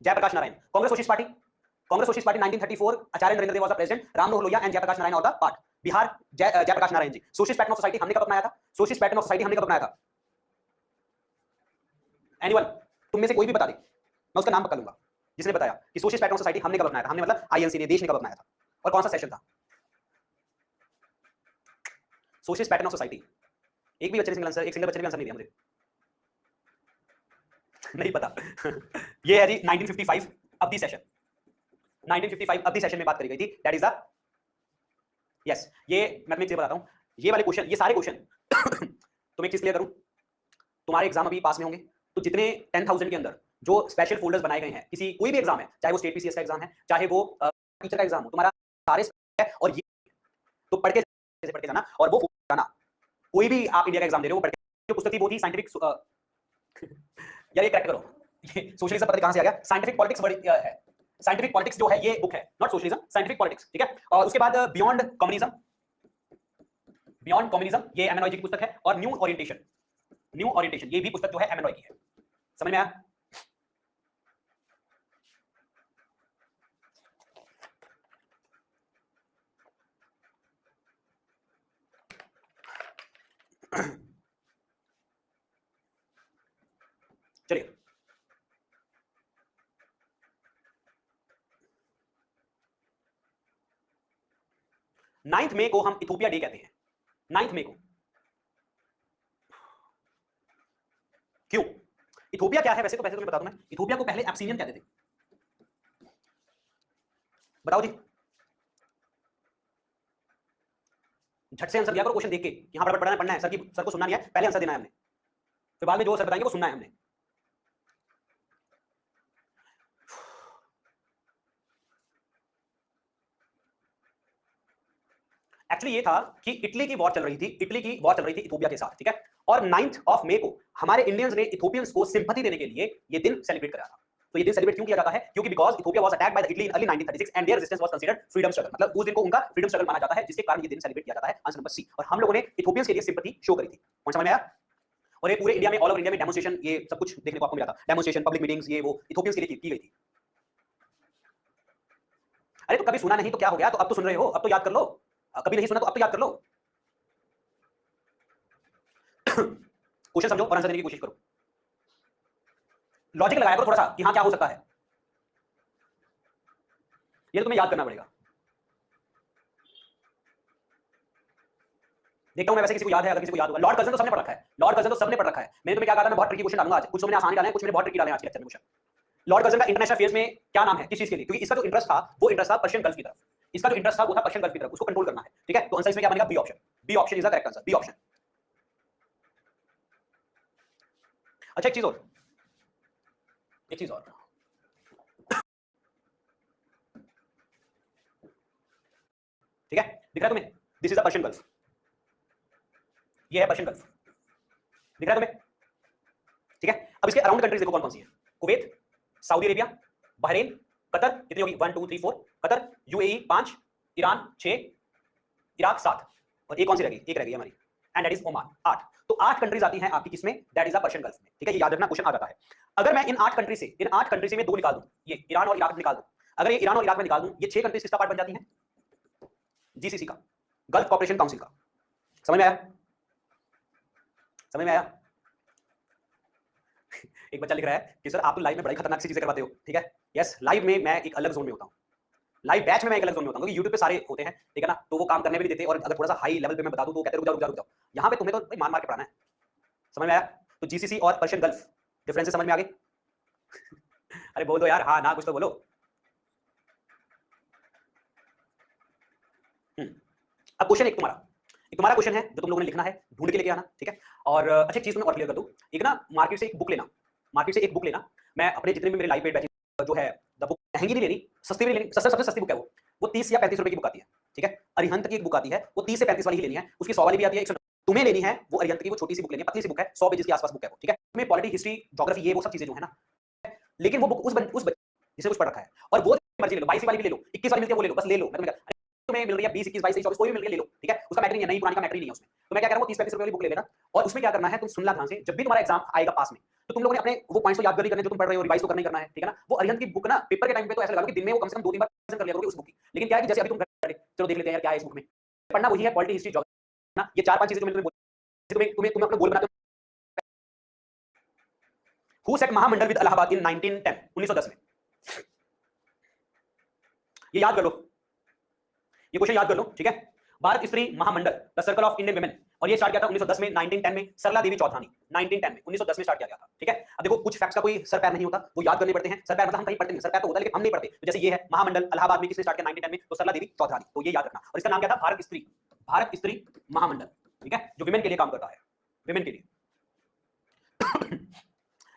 Jayaprakash Narayan. Congress socialist party, Congress socialist party 1934, Acharya Narendra Dev was the president, Ram Manohar Lohia and Jayaprakash Narayan of the part. Bihar Jayaprakash Narayan ji. Socialist pattern of society हमने कब अपनाया था? सोशलिस्ट पैटर्न ऑफ सोसाइटी हमने कब अपनाया था? एनीवन, तुम में से कोई भी बता दे, मैं उसका नाम पकड़ लूंगा जिसने बताया कि सोशलिस्ट पैटर्न ऑफ सोसाइटी हमने कब अपनाया था। हमने मतलब आईएनसी ने, देश ने कब अपनाया था, और कौन सा सेशन था? Socialist pattern of society. एक भी बच्चे ने सिंगल आंसर, एक सिंगल बच्चे ने भी आंसर नहीं दिया मुझे, नहीं पता। ये है जी 1955 अवधि सेशन, 1955 अवधि सेशन में बात करी गई थी, दैट इज द, यस। ये मैं तुम्हें बताता हूं, ये वाले क्वेश्चन, ये सारे क्वेश्चन तुम्हें एक चीज क्लियर करूं, तुम्हारे एग्जाम अभी पास में होंगे तो जितने 10,000 के अंदर जो स्पेशल फोल्डर्स बनाए गए हैं, किसी कोई भी एग्जाम है, चाहे वो स्टेट पीसीएस का एग्जाम है, चाहे वो टीचर का एग्जाम हो, तुम्हारा सारे है, और ये तो पढ़ के जाना, और वो जाना, कोई भी आप इंडिया का एग्जाम दे रहे हो, पढ़ के, जो पुस्तक थी वो थी साइंटिफिक यार ये करेक्ट करो, ये सोशलिज्म पता कहां से आ गया? साइंटिफिक पॉलिटिक्स है, साइंटिफिक पॉलिटिक्स जो है ये बुक है, नॉट सोशलिज्म, साइंटिफिक पॉलिटिक्स, ठीक है। और उसके बाद बियॉन्ड कम्युनिज्म, बियॉन्ड कम्युनिज्म ये एमएनओई की पुस्तक है, और न्यू ओरिएंटेशन, न्यू ओरिएंटेशन ये भी पुस्तक जो है एमएनओई की है। समझ में आया? चलिए, 9 मई को हम इथोपिया डे कहते हैं, 9 मई को। क्यों? इथोपिया क्या है वैसे? तो पहले तुम्हें बता दूं मैं, इथोपिया को पहले एब्सिनियन कहते थे। बताओ जी, झट से आंसर दिया करो क्वेश्चन देख के, यहां फटाफट पढ़ना है, सर को सुनना नहीं है, पहले आंसर देना है हमने, फिर बाद में जो सर बताएंगे वो सुनना है हमने। एक्चुअली ये था कि इटली की वॉर चल रही थी, इटली की वॉर चल रही थी इथोपिया के साथ, ठीक है। और 9 मई को हमारे इंडियंस ने इथोपियंस को सिंपैथी देने के लिए ये दिन सेलिब्रेट कराया था। तो ये दिन सेलिब्रेट क्यों किया जाता है? क्योंकि because Ethiopia was attacked by the Italy in early 1936 and their resistance was considered freedom struggle, मतलब उस दिन को उनका फ्रीडम स्ट्रगल माना जाता है, जिसके कारण ये दिन सेलिब्रेट किया जाता है। Answer number C. और हम लोगों ने इथोपियंस के लिए सिंपैथी शो करी थी। कौन समझ में आया? और ये पूरे इंडिया में, ऑल ओवर इंडिया में डेमोन्स्ट्रेशन, ये सब कुछ देखने को आपको मिला था, डेमोन्स्ट्रेशन, पब्लिक मीटिंग्स, ये वो इथोपियंस के लिए की गई थी। अरे तो कभी सुना नहीं तो क्या हो गया? तो अब तो सुन रहे हो, अब तो याद कर लो। कभी नहीं सुना तो अब तो याद कर लो। क्वेश्चन समझो और आंसर देने की कोशिश करो, लॉजिक लगाया करो थोड़ा सा कि हाँ क्या हो सकता है, ये तो तुम्हें याद करना पड़ेगा। देखता हूं मैं वैसे किसी को याद है, अगर किसी को याद होगा। लॉर्ड कर्जन तो सबने पढ़ रखा है, लॉर्ड कर्जन तो सबने पढ़ रखा है। मैंने तुम्हें क्या कहा था, मैं बहुत ट्रिकी क्वेश्चन डालूंगा आज, कुछ तुमने आसान डाले हैं, कुछ मैंने बहुत ट्रिकी डाले हैं आज के लेक्चर में क्वेश्चन। लॉर्ड कर्जन का इंटरनेशनल अफेयर्स में क्या नाम है, किस चीज के लिए? क्योंकि इसका जो इंटरेस्ट था वो इंटरेस्ट था पर्शियन गल्फ की तरफ, इसका जो इंटरेस्ट था वो था पर्शियन गल्फ की तरफ, उसको कंट्रोल करना है, ठीक है। तो आंसर इसमें क्या बनेगा? B option, B option is the correct answer, B option. अच्छा एक चीज और, एक चीज और, ठीक है, दिख रहा है तुम्हें? This is the Persian gulf, ये है पर्शियन गल्फ, दिख रहा है तुम्हें? ठीक है। अब इसके अराउंड कंट्रीज देखो कौन कौन सी है। Kuwait, Saudi Arabia, Bahrain, Qatar, कितनी होगी? 1 2 3 4, कतर, यूएई 5, ईरान 6, इराक 7, और एक कौन सी रह गई? एक रह गई हमारी, एंड दैट इज ओमान, 8। तो 8 कंट्रीज आती हैं आपकी किसमें? That is the Persian gulf में, ठीक है। ये याद रखना, क्वेश्चन आ जाता है। अगर मैं इन 8 कंट्री से मैं 2 निकाल दूं, ये ईरान और इराक निकाल दूं, अगर ये ईरान और इराक में निकाल दूं, ये 6 कंट्रीज किसका पार्ट बन जाती हैं? जीसीसी का, गल्फ कॉर्पोरेशन काउंसिल का। समझ में आया? समझ में आया? एक बच्चा लिख रहा है कि सर आप तो लाइव में बड़ी खतरनाक सी चीजें करवाते हो, ठीक है। यस, लाइव में मैं एक अलग जोन में होता हूं, लाइव बैच में मैं एक अलग जोन में होता हूं, क्योंकि यूट्यूब पे सारे होते हैं, ठीक है ना, तो वो काम करने भी नहीं देते, और अगर थोड़ा सा हाई लेवल पे मैं बता दूं तो कहते रुक जाओ। यहां पे तुम्हें तो भाई मार मार के पढ़ाना है। समझ में आया? तो जीसीसी और पर्शियन गल्फ डिफरेंसेस समझ में आ गए? अरे बोल दो यार, हाँ ना, कुछ तो बोलो। अब क्वेश्चन एक तुम्हारा क्वेश्चन है जो तुम लोगों ने लिखना है, ढूंढ के लेके आना, ठीक है। और अच्छा एक चीज तुम्हें और क्लियर कर दूं, एक ना मार्केट से एक बुक लेना, मार्केट से एक बुक लेना। मैं अपने जितने भी मेरे लाइव पेड बैचेस जो है, द बुक महंगी नहीं लेनी, सस्ती भी लेनी, सबसे सस्ती बुक है वो 30 या 35 रुपए की बुक आती है, ठीक है। अरिहंत की एक बुक आती है, वो 30 से 35 वाली ही लेनी है, उसकी 100 वाली भी आती है, 100 तुम्हें लेनी है वो अरिहंत की, वो छोटी सी बुक लेनी है, पतली सी बुक है, 100 पेजेस के आसपास बुक है वो, ठीक है। तुम्हें पॉलिटी, हिस्ट्री, ज्योग्राफी, ये वो सब चीजें जो है ना, लेकिन वो बुक उस जिसने कुछ पढ़ रखा है, और वो मर्जी ले लो, 22 वाली भी ले लो, 21 वाली मिलती है वो ले लो, बस ले लो। मैं तुम्हें तुम्हें मिल रही है 20 21 22 23 24 कोई भी मिल के ले लो, ठीक है, उसका मैटर नहीं है, नई पुरानी का मैटर ही नहीं है उसमें। तो मैं क्या कह रहा हूँ 30 35 रुपए वाली बुक ले लेना और उसमें क्या करना है, तुम सुनना ध्यान से, जब भी तुम्हारा एग्जाम आएगा पास में, तो तुम लोगों ने अपने वो पॉइंट्स तो याद कर ही करने जो तुम पढ़ रहे हो, रिवाइज तो करना ही करना है, ठीक है ना। वो अरिहंत की बुक ना पेपर के टाइम पे तो ऐसा लगा लो कि दिन में वो कम से कम 2 3 बार रिवीजन कर लिया करोगे उस बुक की। लेकिन क्या है कि जैसे अभी तुम चलो देख लेते हैं यार क्या है इस बुक में, पढ़ना वही है पॉलिटी हिस्ट्री ज्योग्राफी ना, ये 4 5 चीजें जो मैंने तुम्हें बोली, तुम्हें अपना गोल बनाते हो। हु सेट महामंडल विद इलाहाबाद इन 1910 1910 में, ये याद कर लो, ये क्वेश्चन याद कर लो, ठीक है। Bharat Stri Mahamandal the circle of Indian women, और ये स्टार्ट किया था 1910 में 1910 में सरला देवी चौधरानी 1910 में 1910 में स्टार्ट किया गया था, ठीक है। अब देखो कुछ फैक्ट्स का कोई सर पैर नहीं होता, वो याद करने पड़ते हैं। सर पैर मतलब हम कहीं पढ़ते नहीं, सर पैर तो होता है लेकिन हम नहीं पढ़ते। तो जैसे ये है महामंडल इलाहाबाद में किसने स्टार्ट किया 1910 में, तो सरला देवी चौधरानी, तो ये याद रखना। और इसका नाम क्या था, भारत स्त्री महामंडल, ठीक है, जो विमेन के लिए काम करता है, विमेन के लिए।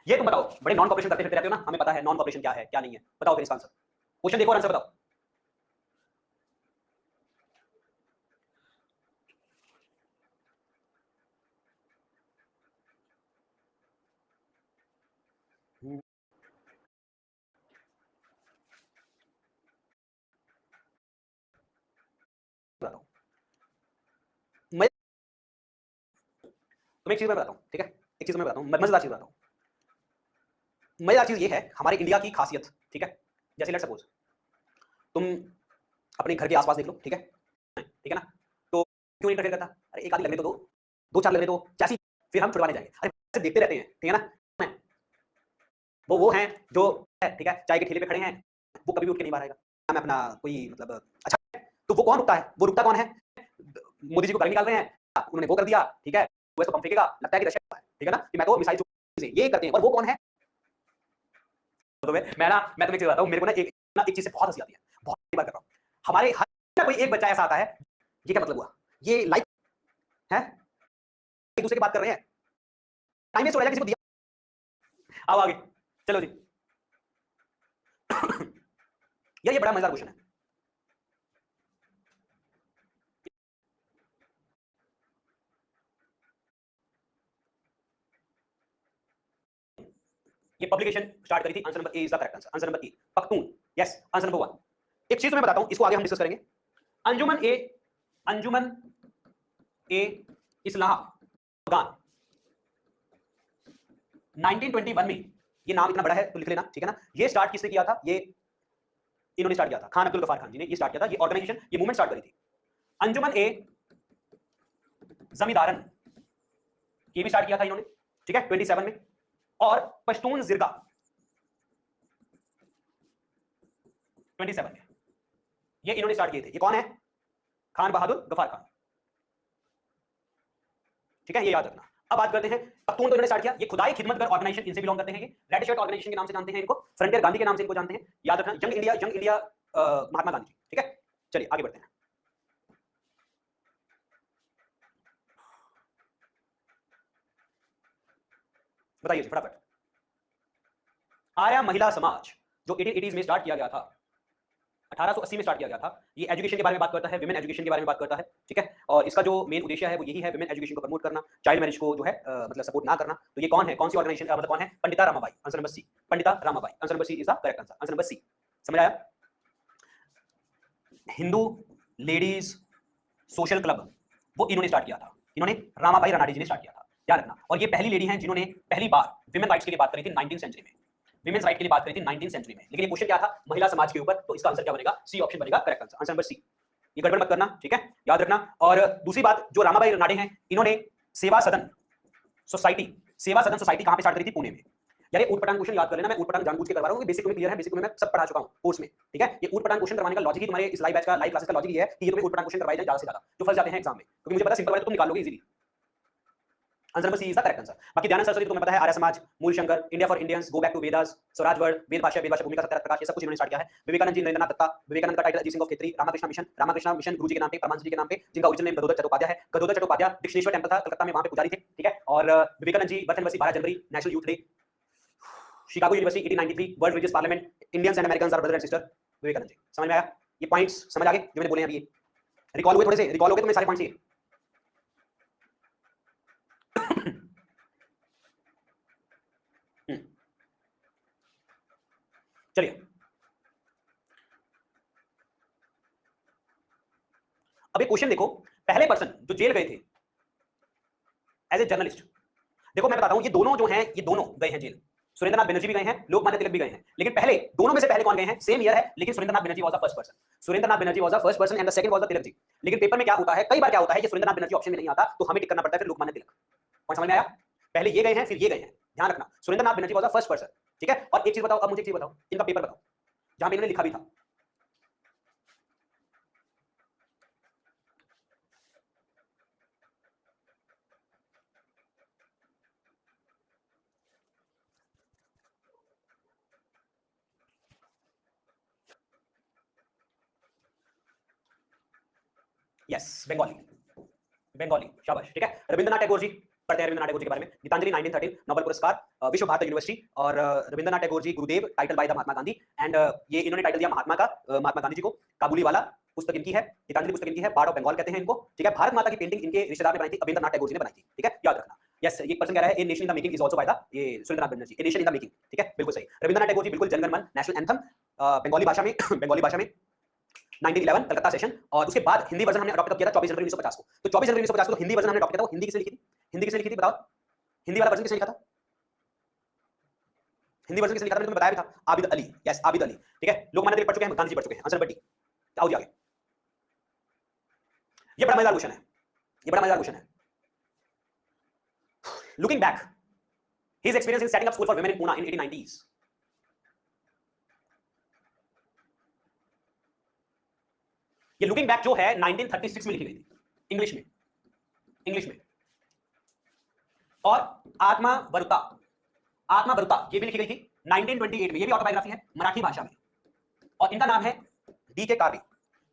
ये तुम बताओ, बड़े नॉन कॉपरेशन करते फिरते रहते हो ना, हमें पता है नॉन कॉपरेशन क्या है क्या नहीं है, बताओ फिर इसका आंसर। क्वेश्चन देखो और आंसर बताओ। बताओ मैं तुम्हें एक चीज मैं बताता हूँ, ठीक है, एक चीज मैं बताता हूँ, मजेदार चीज बताता हूँ। मजेदार चीज ये है हमारे इंडिया की खासियत, ठीक है। जैसे लेट्स सपोज तुम अपने घर के आसपास देख लो, ठीक है ना, तो क्यों इंटरफेयर करता, अरे एक आधी लगने तो दो, दो चार लगने तो चाची, फिर हम छुड़वाने जाएंगे, अरे ऐसे देखते रहते हैं, ठीक है ना। वो हैं जो है, ठीक है, चाय के ठेले पे खड़े हैं, वो कभी भी उठ के नहीं बाहर आएगा, मैं अपना कोई मतलब अच्छा है, तो वो कौन रुकता है, वो रुकता कौन है, मोदी जी को गाली निकाल रहे हैं, उन्होंने वो कर दिया, ठीक है, वो इसको पंप फेंकेगा, लगता है कि दशहरा है, ठीक है ना, कि मैं तो मिसाइल ये करते हैं, और वो कौन है। तो मैं तुम्हें एक चीज बताता हूँ, मेरे को एक चीज से बहुत हंसी आती है, बहुत बार कर रहा हूँ, हमारे हर कोई एक बच्चा ऐसा आता है, ये क्या मतलब हुआ, ये लाइक है, एक दूसरे की बात कर रहे हैं, टाइम वेस्ट हो रहा है किसी को दिया, आओ आगे चलो जी। यार ये बड़ा मजेदार क्वेश्चन है। ये पब्लिकेशन स्टार्ट करी थी, answer number A is the correct answer, answer number A Pakhtun, yes answer number 1। एक चीज मैं बताता हूं, इसको आगे हम डिस्कस करेंगे। अंजुमन ए इस्लाह अफगान 1921 में, ये नाम इतना बड़ा है तो लिख लेना, ठीक है ना। ये स्टार्ट किसने किया था, ये इन्होंने स्टार्ट किया था, खान अब्दुल गफार खान जी ने ये स्टार्ट किया था, ये ऑर्गेनाइजेशन, ये मूवमेंट स्टार्ट करी थी। अंजुमन ए जमींदारन ये भी स्टार्ट किया था इन्होंने, ठीक है 27 में। और पश्तून जिरगा 27 में, ये इन्होंने स्टार्ट किए थे। ये कौन है, खान बहादुर गफार खान, ठीक है, ये याद रखना। अब बात करते हैं पख्तून, तो इन्होंने स्टार्ट किया, ये खुदाई खिदमतगर ऑर्गेनाइजेशन, इनसे बिलोंग करते हैं, ये रेड शर्ट ऑर्गेनाइजेशन के नाम से जानते हैं इनको, फ्रंटियर गांधी के नाम से इनको जानते हैं, याद रखना, यंग इंडिया महात्मा गांधी, ठीक है। चलिए आगे बढ़ते हैं, बताइए फटाफट। आर्या महिला समाज जो 1880s में स्टार्ट किया गया था, 1880 में स्टार्ट किया गया था, ये एजुकेशन के बारे में बात करता है, विमेन एजुकेशन के बारे में बात करता है, ठीक है। और इसका जो मेन उद्देश्य है वो यही है, विमेन एजुकेशन को प्रमोट करना, चाइल्ड मैरिज को जो है मतलब सपोर्ट ना करना। तो ये कौन है, कौन सी ऑर्गेनाइजेशन, मतलब कौन है, Pandita Ramabai, answer number C, Pandita Ramabai, answer number C is the correct answer, answer number C. समझ आया। हिंदू लेडीज सोशल क्लब वो इन्होंने स्टार्ट किया था, इन्होंने रामाबाई रानाडे जी ने स्टार्ट किया था, याद रखना। और ये पहली लेडी हैं जिन्होंने पहली बार विमेन राइट्स के लिए बात करी थी 19th सेंचुरी में, विमेन्स राइट के लिए बात करी थी 19th सेंचुरी में। लेकिन ये क्वेश्चन क्या था, महिला समाज के ऊपर, तो इसका आंसर क्या बनेगा, सी ऑप्शन बनेगा correct answer, answer number C. ये गड़बड़ मत करना, ठीक है, याद रखना। और दूसरी बात, जो रामाबाई रानाडे हैं, इन्होंने सेवा सदन सोसाइटी, सेवा सदन सोसाइटी कहां पे स्टार्ट करी थी, पुणे में। यार ये ऊट पटांग क्वेश्चन याद कर लेना, मैं ऊट पटांग जानबूझ के करवा रहा हूं, बेसिक तुम्हें क्लियर है, बेसिक तुम्हें मैं सब पढ़ा चुका हूं कोर्स में, ठीक है। ये ऊट पटांग क्वेश्चन करवाने का लॉजिक ही तुम्हारे इस लाइव बैच का, लाइव क्लासेस का लॉजिक ये है कि ये तुम्हें ऊट पटांग क्वेश्चन करवाए जाए ज्यादा से ज्यादा, जो फंस जाते हैं एग्जाम में, क्योंकि मुझे पता है सिंपल वाले तुम निकाल लोगे easily. Answer number C is the correct answer. बाकी दयानंद सरस्वती तो तुम्हें पता है, Arya Samaj, Mool Shankar, India for Indians, go back to Vedas, Swaraj word, Ved Bhasha Bhumika, सत्याग्रह प्रकाश, ये सब कुछ इन्होंने स्टार्ट किया है। विवेकानंद जी, नरेंद्रनाथ दत्ता, विवेकानंद का title Ajit Singh of Khetri, Ramakrishna mission गुरुजी के नाम पे, परमानंद जी के नाम पे, जिनका ओरिजिनल नेम गदोदर चट्टोपाध्याय है। गदोदर चट्टोपाध्याय दक्षिणेश्वर टेंपल था कलकत्ता में, वहां पे पुजारी थे, ठीक है। और विवेकानंद जी बर्थ एनिवर्सरी 12 जनवरी, national youth day, Chicago university 1893, world religious parliament, Indians and Americans are brother and sister, Vivekananda ji. समझ में आया, ये पॉइंट्स समझ आ गए जो मैंने बोले हैं अभी, रिकॉल हुए, थोड़े से रिकॉल हो गए तुम्हें सारे पॉइंट्स ये। चलिए अब एक क्वेश्चन देखो, पहले पर्सन जो जेल गए थे एज ए जर्नलिस्ट, देखो मैं बताता हूं, ये दोनों जो हैं ये दोनों गए हैं जेल। सुरेंद्रनाथ बनर्जी भी गए हैं, लोकमान्य तिलक भी गए हैं, लेकिन पहले दोनों में से पहले कौन गए हैं? सेम ईयर है, लेकिन Surendranath Banerjee was the first person. Surendranath Banerjee was the first person and the second was the Tilak ji. लेकिन पेपर में क्या होता है, कई बार क्या होता है, ये सुरेंद्रनाथ बनर्जी ऑप्शन में नहीं आता, तो हमें टिक करना पड़ता है फिर लोकमान्य तिलक। पॉइंट समझ में आया? पहले ये गए हैं, फिर ये गए हैं, ध्यान रखना। Surendranath Banerjee was the first person, ठीक है। और एक चीज बताओ, अब मुझे एक चीज बताओ, इनका पेपर बताओ जहां पे इन्होंने लिखा भी था। यस, बंगाली, बंगाली, शाबाश, ठीक है। रविंद्रनाथ टैगोर जी, पढ़ते हैं रविंद्रनाथ टैगोर जी के बारे में। गीतांजलि 1913 नोबेल पुरस्कार, विश्व भारती यूनिवर्सिटी, और रविंद्रनाथ टैगोर जी गुरुदेव title by the Mahatma Gandhi, and ये इन्होंने टाइटल दिया महात्मा का, महात्मा गांधी जी को। काबुली वाला पुस्तक इनकी है, गीतांजलि पुस्तक इनकी है, पार्ट ऑफ बंगाल कहते हैं इनको, ठीक है। भारत माता की पेंटिंग इनके रिश्तेदार ने बनाई थी, रविंद्रनाथ टैगोर जी ने बनाई थी, ठीक है, याद रखना। यस, ये पर्सन कह रहा है a nation in the making is also by the ये Surendranath Banerjee, a nation in the making, ठीक है, बिल्कुल सही। रविंद्रनाथ टैगोर जी बिल्कुल जनगण मन, नेशनल एंथम, बंगाली भाषा में बंगाली भाषा में 1911 कलकत्ता सेशन, और उसके बाद हिंदी वर्जन हमने अडॉप्ट किया था 24 जनवरी 1950 को। तो 24 जनवरी 1950 को तो हिंदी वर्जन हमने अडॉप्ट किया था, वो हिंदी किसने लिखी थी? हिंदी किसने लिखी थी बताओ? हिंदी वाला वर्जन किसने लिखा था? हिंदी वर्जन किसने लिखा था? मैंने तुम्हें बताया भी था, आबिद अली। यस, आबिद अली, ठीक है। लोकमान्य तिलक पढ़ चुके हैं, गांधी जी पढ़ चुके हैं, आंसर बटी। आओ जी आगे। ये बड़ा मजेदार क्वेश्चन है, ये बड़ा मजेदार क्वेश्चन है। Looking back, his experience in setting up school for women in Poona in 1890s। ये लुकिंग बैक जो है 1936 में लिखी गई थी, इंग्लिश में, इंग्लिश में। और आत्मा वरुता, आत्मा वरुता ये भी लिखी गई थी 1928 में, ये भी ऑटोबायोग्राफी है मराठी भाषा में, और इनका नाम है डी.के. कार्वे,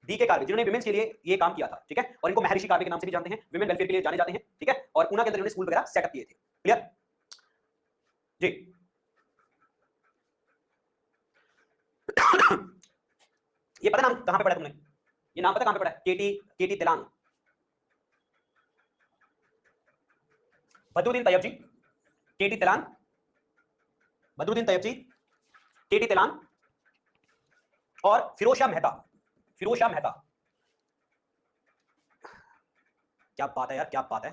डी.के. कार्वे, जिन्होंने विमेंस के लिए ये काम किया था, ठीक है। और इनको महर्षि कार्वे के नाम से भी जानते हैं, विमेन वेलफेयर के लिए जाने जाते हैं, ठीक है। और पूना के अंदर इन्होंने स्कूल वगैरह सेटअप किए थे, क्लियर जी। ये पता नाम कहां पे पढ़ा तुमने? ये नाम पता कहां पे पढ़ा है? केटी तिलांग, बदरुद्दीन तैयब जी, केटी तिलांग, बदरुद्दीन तैयब जी, केटी तिलांग, और फिरोज शाह मेहता, फिरोज शाह मेहता। क्या बात है यार, क्या बात है,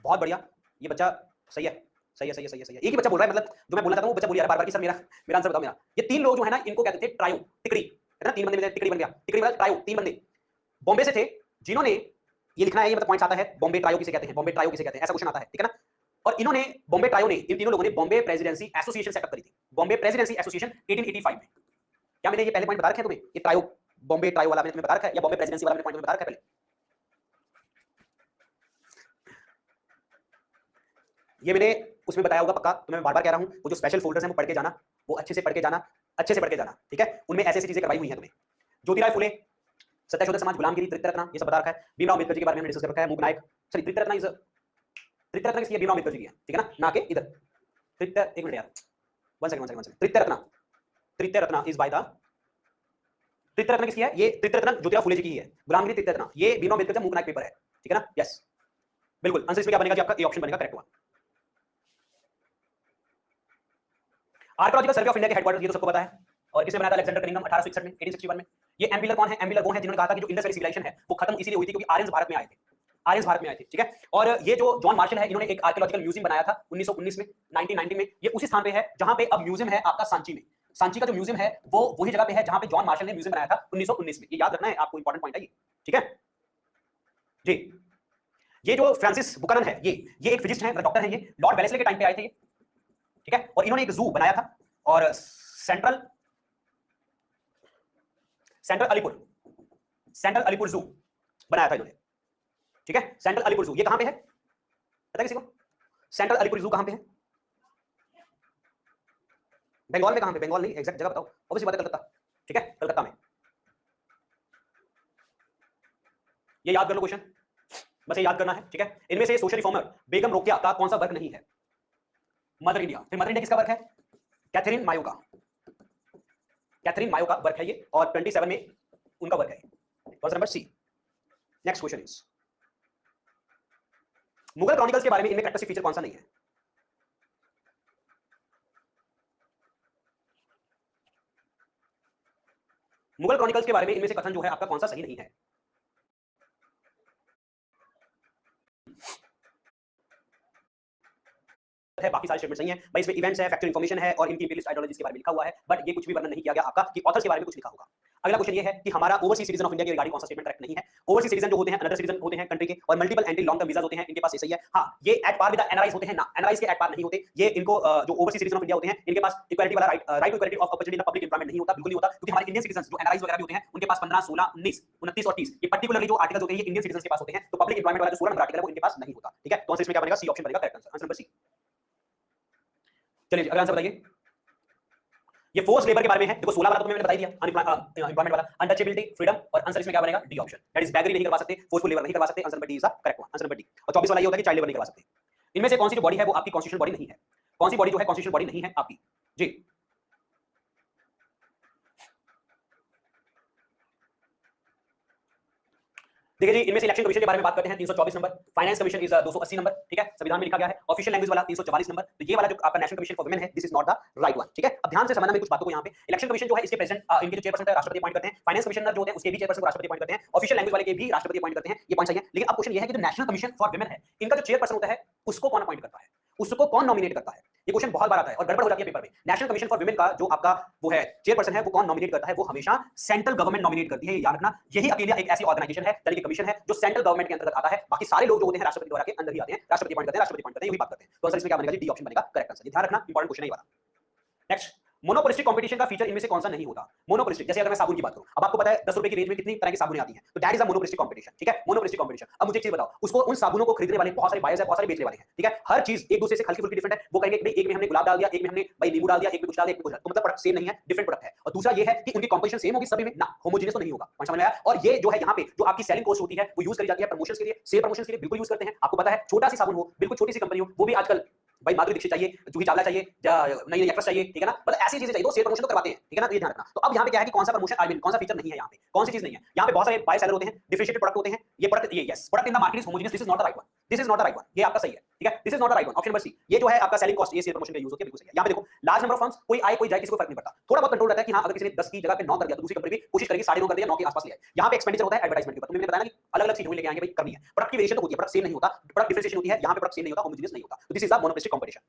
बहुत बढ़िया। ये बच्चा सही है, सही है, सही है, सही है, सही है। एक ही बच्चा बोल रहा है, मतलब जो मैं बोलना चाहता हूं वो बच्चा बोल रहा है बार-बार कि सर मेरा मेरा आंसर बताओ मेरा। ये तीन लोग जो है ना, इनको कहते थे ट्रायो, टिकड़ी, है ना, तीन बंदे में टिकड़ी बन गया, टिकड़ी मतलब ट्रायो, तीन बंदे बॉम्बे से थे, जिन्होंने ये लिखना है, ये मतलब पॉइंट्स आता है, बॉम्बे ट्रायो किसे कहते हैं, बॉम्बे ट्रायो किसे कहते हैं, ऐसा क्वेश्चन आता है, ठीक है ना। और इन्होंने बॉम्बे ट्रायो ने, इन तीनों लोगों ने बॉम्बे प्रेसिडेंसी एसोसिएशन सेटअप करी थी, बॉम्बे प्रेसिडेंसी एसोसिएशन 1885 में। क्या मैंने ये पहले पॉइंट बता रखे हैं तुम्हें? ये ट्रायो, बॉम्बे ट्रायो वाला मैंने तुम्हें बता रखा है, या बॉम्बे प्रेसिडेंसी वाला मैंने पॉइंट बता रखा है पहले? ये मैंने उसमें बताया होगा पक्का, तो मैं बार-बार कह रहा हूं, वो जो स्पेशल फोल्डर्स हैं वो पढ़ के जाना, वो अच्छे से पढ़ के जाना, अच्छे से पढ़ के जाना, ठीक है। उनमें ऐसी-ऐसी चीजें करवाई हुई हैं तुम्हें। ज्योतिराव फुले, सत्याशोधक समाज, गुलामगिरी, त्रित्यरत्न, ये सब बता रखा है। भीमराव अम्बेडकर जी के बारे में हमने डिस्कस कर रखा है, मूक नायक, सॉरी त्रित्यरत्न इज, त्रित्यरत्न किसकी है? भीमराव अम्बेडकर जी की है, ठीक है ना, ना के इधर त्रित्य, एक मिनट यार, one second, one second, one second. Tritiyaratna, Tritiyaratna is by the, Tritiyaratna किसकी है? ये त्रित्यरत्न ज्योतिराव फुले जी की ही है। गुलामगिरी, त्रित्यरत्न, ये भीमराव अम्बेडकर का मूक नायक पेपर है, ठीक है ना। यस, बिल्कुल आंसर इसमें क्या बनेगा जी आपका? ए ऑप्शन बनेगा correct one. Archaeological survey of India के हेडक्वार्टर, ये तो सबको पता है, और किसने बनाया था? अलेक्जेंडर कनिंघम 1861 में, 1861 में। ये एम्पिलर कौन है? एम्पिलर वो है जिन्होंने कहा था कि जो इंडस वैली सिविलाइजेशन है वो खत्म इसीलिए हुई थी क्योंकि आर्यंस भारत में आए थे, आर्यंस भारत में आए थे, ठीक है। और ये जो जॉन मार्शल है, इन्होंने एक आर्कियोलॉजिकल म्यूजियम बनाया था 1919 में, 1919 में। ये उसी स्थान पे है जहां पे अब म्यूजियम है आपका सांची में। सांची का जो म्यूजियम है वो वही जगह पे है जहां पे जॉन मार्शल ने म्यूजियम बनाया था 1919 में। ये याद रखना है आपको, इंपॉर्टेंट पॉइंट है ये, ठीक है जी। ये जो फ्रांसिस बुकनन है, ये एक फिजिस्ट है, डॉक्टर है, ये लॉर्ड वेलेस्ले के टाइम पे आए थे ये, ठीक है। और इन्होंने एक जू बनाया था, और central central Alipur, central Alipur जू बनाया था इन्होंने, ठीक है। सेंट्रल अलीपुर जू ये कहां पे है, पता है किसी को? सेंट्रल अलीपुर जू कहां पे है? बंगाल में कहां पे? बंगाल नहीं, एग्जैक्ट जगह बताओ। ऑब्वियसली बात है कलकत्ता, ठीक है, कलकत्ता में। ये याद कर लो क्वेश्चन, बस ये याद करना है, ठीक है। इनमें से सोशल रिफॉर्मर बेगम रोकेया का कौन सा वर्क नहीं है? मदर इंडिया, फिर मदर इंडिया किसका वर्क है? कैथरीन मायो का, कैथरीन मायो का वर्क है ये, और 27 में उनका वर्क है। Question number C, next question is, Mughal chronicles के बारे में इनमें कैरेक्टरिस्टिक फीचर कौन सा नहीं है? मुगल क्रॉनिकल्स के बारे में इनमें से कथन जो है आपका कौन सा सही नहीं है? है, बाकी सारे स्टेटमेंट सही हैं भाई। इसमें इवेंट्स है, फैक्चुअल इंफॉर्मेशन है और इनकी इंपीरियलिस्ट आइडियोलॉजीज के बारे में लिखा हुआ है, बट ये कुछ भी वर्णन नहीं किया गया आपका कि ऑथर्स के बारे में कुछ लिखा होगा। अगला क्वेश्चन ये है कि हमारा ओवरसीज सिटीजन ऑफ इंडिया के रिगार्डिंग कौन सा स्टेटमेंट करेक्ट नहीं है। ओवरसीज सिटीजन जो होते हैं अनदर सिटीजन होते हैं कंट्री के, और multiple entry long term visa होते हैं, इनके पास ये सही है। हां, ये at par with the NRIs होते हैं ना, एनआरआईज के एट पार नहीं होते। ये इनको जो ओवरसीज सिटीजन ऑफ इंडिया होते हैं इनके पास इक्वालिटी वाला right to equality of opportunity in public employment नहीं होता, बिल्कुल नहीं होता, क्योंकि हमारे इंडियन सिटीजन जो एनआरआईज वगैरह भी होते हैं उनके पास 15, 16, 19, 29 और 30 ये पर्टिकुलरली जो आर्टिकल्स होते हैं ये इंडियन सिटीजन के पास होते हैं। तो पब्लिक एम्प्लॉयमेंट वाला जो 16 नंबर आर्टिकल है वो इनके पास नहीं होता, ठीक है। तो आंसर इसमें क्या बनेगा? सी ऑप्शन बनेगा correct answer, answer number C. चलिए अगला आंसर बताइए। ये फोर्स लेबर के बारे में है। देखो 16 वाला तो मैंने बता ही दिया, अनएम्प्लॉयमेंट वाला, अनटचेबिलिटी, फ्रीडम और आंसर इसमें क्या बनेगा? डी ऑप्शन, दैट इज बैगरी नहीं करवा सकते, फोर्सफुल लेबर नहीं करवा सकते, answer number D is the correct one, answer number D. और 24 वाला ये होता है कि चाइल्ड लेबर नहीं करवा सकते। इनमें से कौन सी जो बॉडी है वो आपकी कॉन्स्टिट्यूशनल बॉडी नहीं है? कौन सी बॉडी जो है कॉन्स्टिट्यूशनल बॉडी नहीं है आपकी? जी देखिए जी, इनमें से इलेक्शन कमीशन के बारे में बात करते हैं 324 number, finance commission is 280 number, ठीक है, संविधान में लिखा गया है। ऑफिशियल लैंग्वेज वाला 344 नंबर, तो ये वाला जो आपका नेशनल कमीशन फॉर वुमेन है this is not the right one, ठीक है। अब ध्यान से समझना मेरी कुछ बातों को। यहाँ पे इलेक्शन कमीशन जो है इसके प्रेसिडेंट इनके जो चेयरपर्सन है राष्ट्रपति अपॉइंट करते हैं, फाइनेंस कमिश्नर जो होते हैं उसके भी चेयरपर्सन को राष्ट्रपति अपॉइंट करते हैं, ऑफिशियल लैंग्वेज वाले के भी राष्ट्रपति अपॉइंट करते हैं, ये पॉइंट सही है। लेकिन अब क्वेश्चन ये है कि जो नेशनल कमीशन फॉर वुमेन है इनका जो चेयरपर्सन होता है उसको कौन अपॉइंट करता है, उसको कौन नॉमिनेट करता है? ये क्वेश्चन बहुत बार आता है और गड़बड़ हो जाती है पेपर में। नेशनल कमीशन फॉर वुमेन का जो आपका वो है चेयरपर्सन है वो कौन नॉमिनेट करता है? वो हमेशा सेंट्रल गवर्नमेंट नॉमिनेट करती है, ये याद रखना। यही अकेला एक ऐसी ऑर्गेनाइजेशन है यानी कि कमीशन है जो सेंट्रल गवर्नमेंट के अंतर्गत आता है, बाकी सारे लोग जो होते हैं राष्ट्रपति द्वारा के अंदर ही आते हैं, राष्ट्रपति अपॉइंट करते हैं, राष्ट्रपति अपॉइंट करते हैं, यही बात करते हैं। तो आंसर इसमें क्या बनेगा जी? डी ऑप्शन बनेगा करेक्ट आंसर, ध्यान रखना, इंपॉर्टेंट क्वेश्चन है ये वाला। नेक्स्ट, मोनोपोलिस्टिक कंपटीशन का फीचर इनमें से कौन सा नहीं होता? मोनोपोलिस्टिक, जैसे अगर मैं साबुन की बात करूं, अब आपको पता है 10 रुपए की रेंज में कितनी तरह की साबुनें आती हैं, तो that is a monopolistic competition, ठीक है, मोनोपोलिस्टिक कंपटीशन। अब मुझे एक चीज बताओ, उसको उन साबुनों को खरीदने वाले बहुत सारे बायर्स है, बहुत सारे बेचने वाले हैं, ठीक है, हर चीज एक दूसरे से हल्की फुल्की डिफरेंट है। वो कहेंगे कि एक में हमने गुलाब डाल दिया, एक में हमने भाई नींबू डाल दिया, एक में कुछ डाल दिया, एक में कुछ, तो मतलब प्रोडक्ट सेम नहीं है, डिफरेंट प्रोडक्ट है। और दूसरा ये है कि उनकी कंपटीशन सेम होगी सभी में ना, होमोजेनियस तो नहीं होगा, समझ में आया? और ये जो है यहाँ पे जो आपकी सेलिंग कॉस्ट होती है वो यूज करी जाती है प्रमोशंस के लिए, सेल प्रमोशंस के लिए बिल्कुल यूज करते हैं। आपको पता है छोटा सी साबुन हो, बिल्कुल छोटी सी कंपनी हो, वो भी आजकल भाई माधुरी दीक्षित चाहिए, जूही चावला चाहिए, नई नई एक्ट्रेस चाहिए, ठीक है ना, मतलब ऐसी चीजें चाहिए तो सेल प्रमोशन तो करवाते हैं, ठीक है ना, तो ये ध्यान रखना। तो अब यहाँ पे क्या है कि कौन सा प्रमोशन आई मीन कौन सा फीचर नहीं है यहाँ पे, कौन सी चीज नहीं है यहाँ पे? बहुत सारे बाय सेलर होते हैं, डिफरेंशिएटेड प्रोडक्ट होते हैं, ये प्रोडक्ट ये yes product in the market is homogeneous, this is not the right one, this is not the right one, ये आपका सही है, ठीक है, this is not the right one, option number C. ये जो है आपका सेलिंग कॉस्ट ये सेल प्रमोशन का यूज होती है, बिल्कुल सही है। यहाँ पे देखो लार्ज नंबर ऑफ फर्म्स, कोई आए कोई जाए किसी को फर्क नहीं पड़ता, थोड़ा बहुत कंट्रोल रहता है कि हाँ अगर किसी ने 10 की जगह पे 9 कर दिया तो दूसरी कंपनी भी कोशिश करेगी 9.5 कर दिया, 9 के आसपास ले आए। यहाँ पे एक्सपेंडिचर होता है एडवर्टाइजमेंट के ऊपर, तुमने बताया ना कि अलग-अलग चीजें लेके आएंगे भाई, करनी है। प्रोडक्ट की वेरिएशन तो होती है, प्रोडक्ट सेम नहीं होता, प्रोडक्ट डिफरेंशिएशन होती है, यहाँ पे प्रोडक्ट सेम नहीं होता, होमोजेनियस नहीं होता, तो this is the monopolistic competition.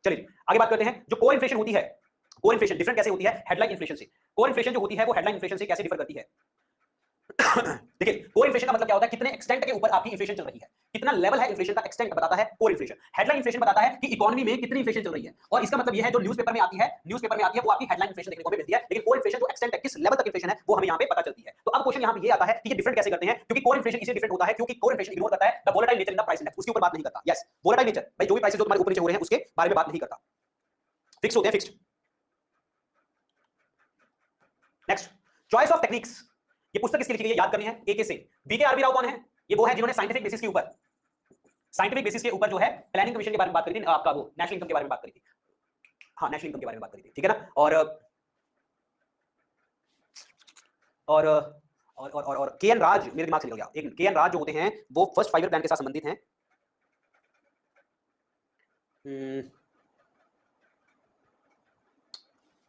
चलिए आगे बात करते हैं, जो को इन्फ्लेशन होती है, को इन्फ्लेशन डिफरेंट कैसे होती है हेडलाइन इन्फ्लेशन से? को इन्फ्लेशन जो होती है वो हेडलाइन इन्फ्लेशन से कैसे डिफर करती है? देखिए को इन्फ्लेशन का मतलब क्या होता है? कितने एक्सटेंट के ऊपर आपकी इन्फ्लेशन चल रही है, कितना लेवल है इन्फ्लेशन का, एक्सटेंट बताता है को इन्फ्लेशन। हेडलाइन इन्फ्लेशन बताता है कि इकोनॉमी में कितनी इन्फ्लेशन चल रही है, और इसका मतलब यह है जो न्यूज़पेपर में आती है, न्यूज़पेपर में आती है वो आपकी हेडलाइन इन्फ्लेशन देखने को मिलती है, लेकिन को इन्फ्लेशन जो एक्सटेंट है, किस लेवल तक इन्फ्लेशन है वो हमें यहाँ पे पता चलती है। तो अब क्वेश्चन यहाँ पे ये आता है कि ये डिफरेंट कैसे करते हैं, क्योंकि को इन्फ्लेशन इसलिए डिफरेंट होता है क्योंकि को इन्फ्लेशन इग्नोर करता है the volatile nature in the price index, उसके ऊपर बात नहीं करता। यस वोलेटाइल नेचर, भाई जो भी प्राइसेस जो तुम्हारे ऊपर नीचे हो रहे हैं उसके बारे में बात नहीं करता, फिक्स होते हैं, fixed. Next, choice of techniques, ये पुस्तक किसकी लिखी गई है याद करनी है, एके से। बीके आरबी राव कौन है? ये वो है जिन्होंने साइंटिफिक बेसिस के ऊपर, साइंटिफिक बेसिस के ऊपर जो है प्लानिंग कमीशन के बारे में बात करी थी, आपका वो नेशनल इनकम के बारे में बात करी थी, हाँ नेशनल इनकम के बारे में बात करी थी, ठीक है ना। और के एन राज मेरे दिमाग से निकल गया, एक के एन राज जो होते हैं वो फर्स्ट 5 ईयर प्लान के साथ संबंधित हैं।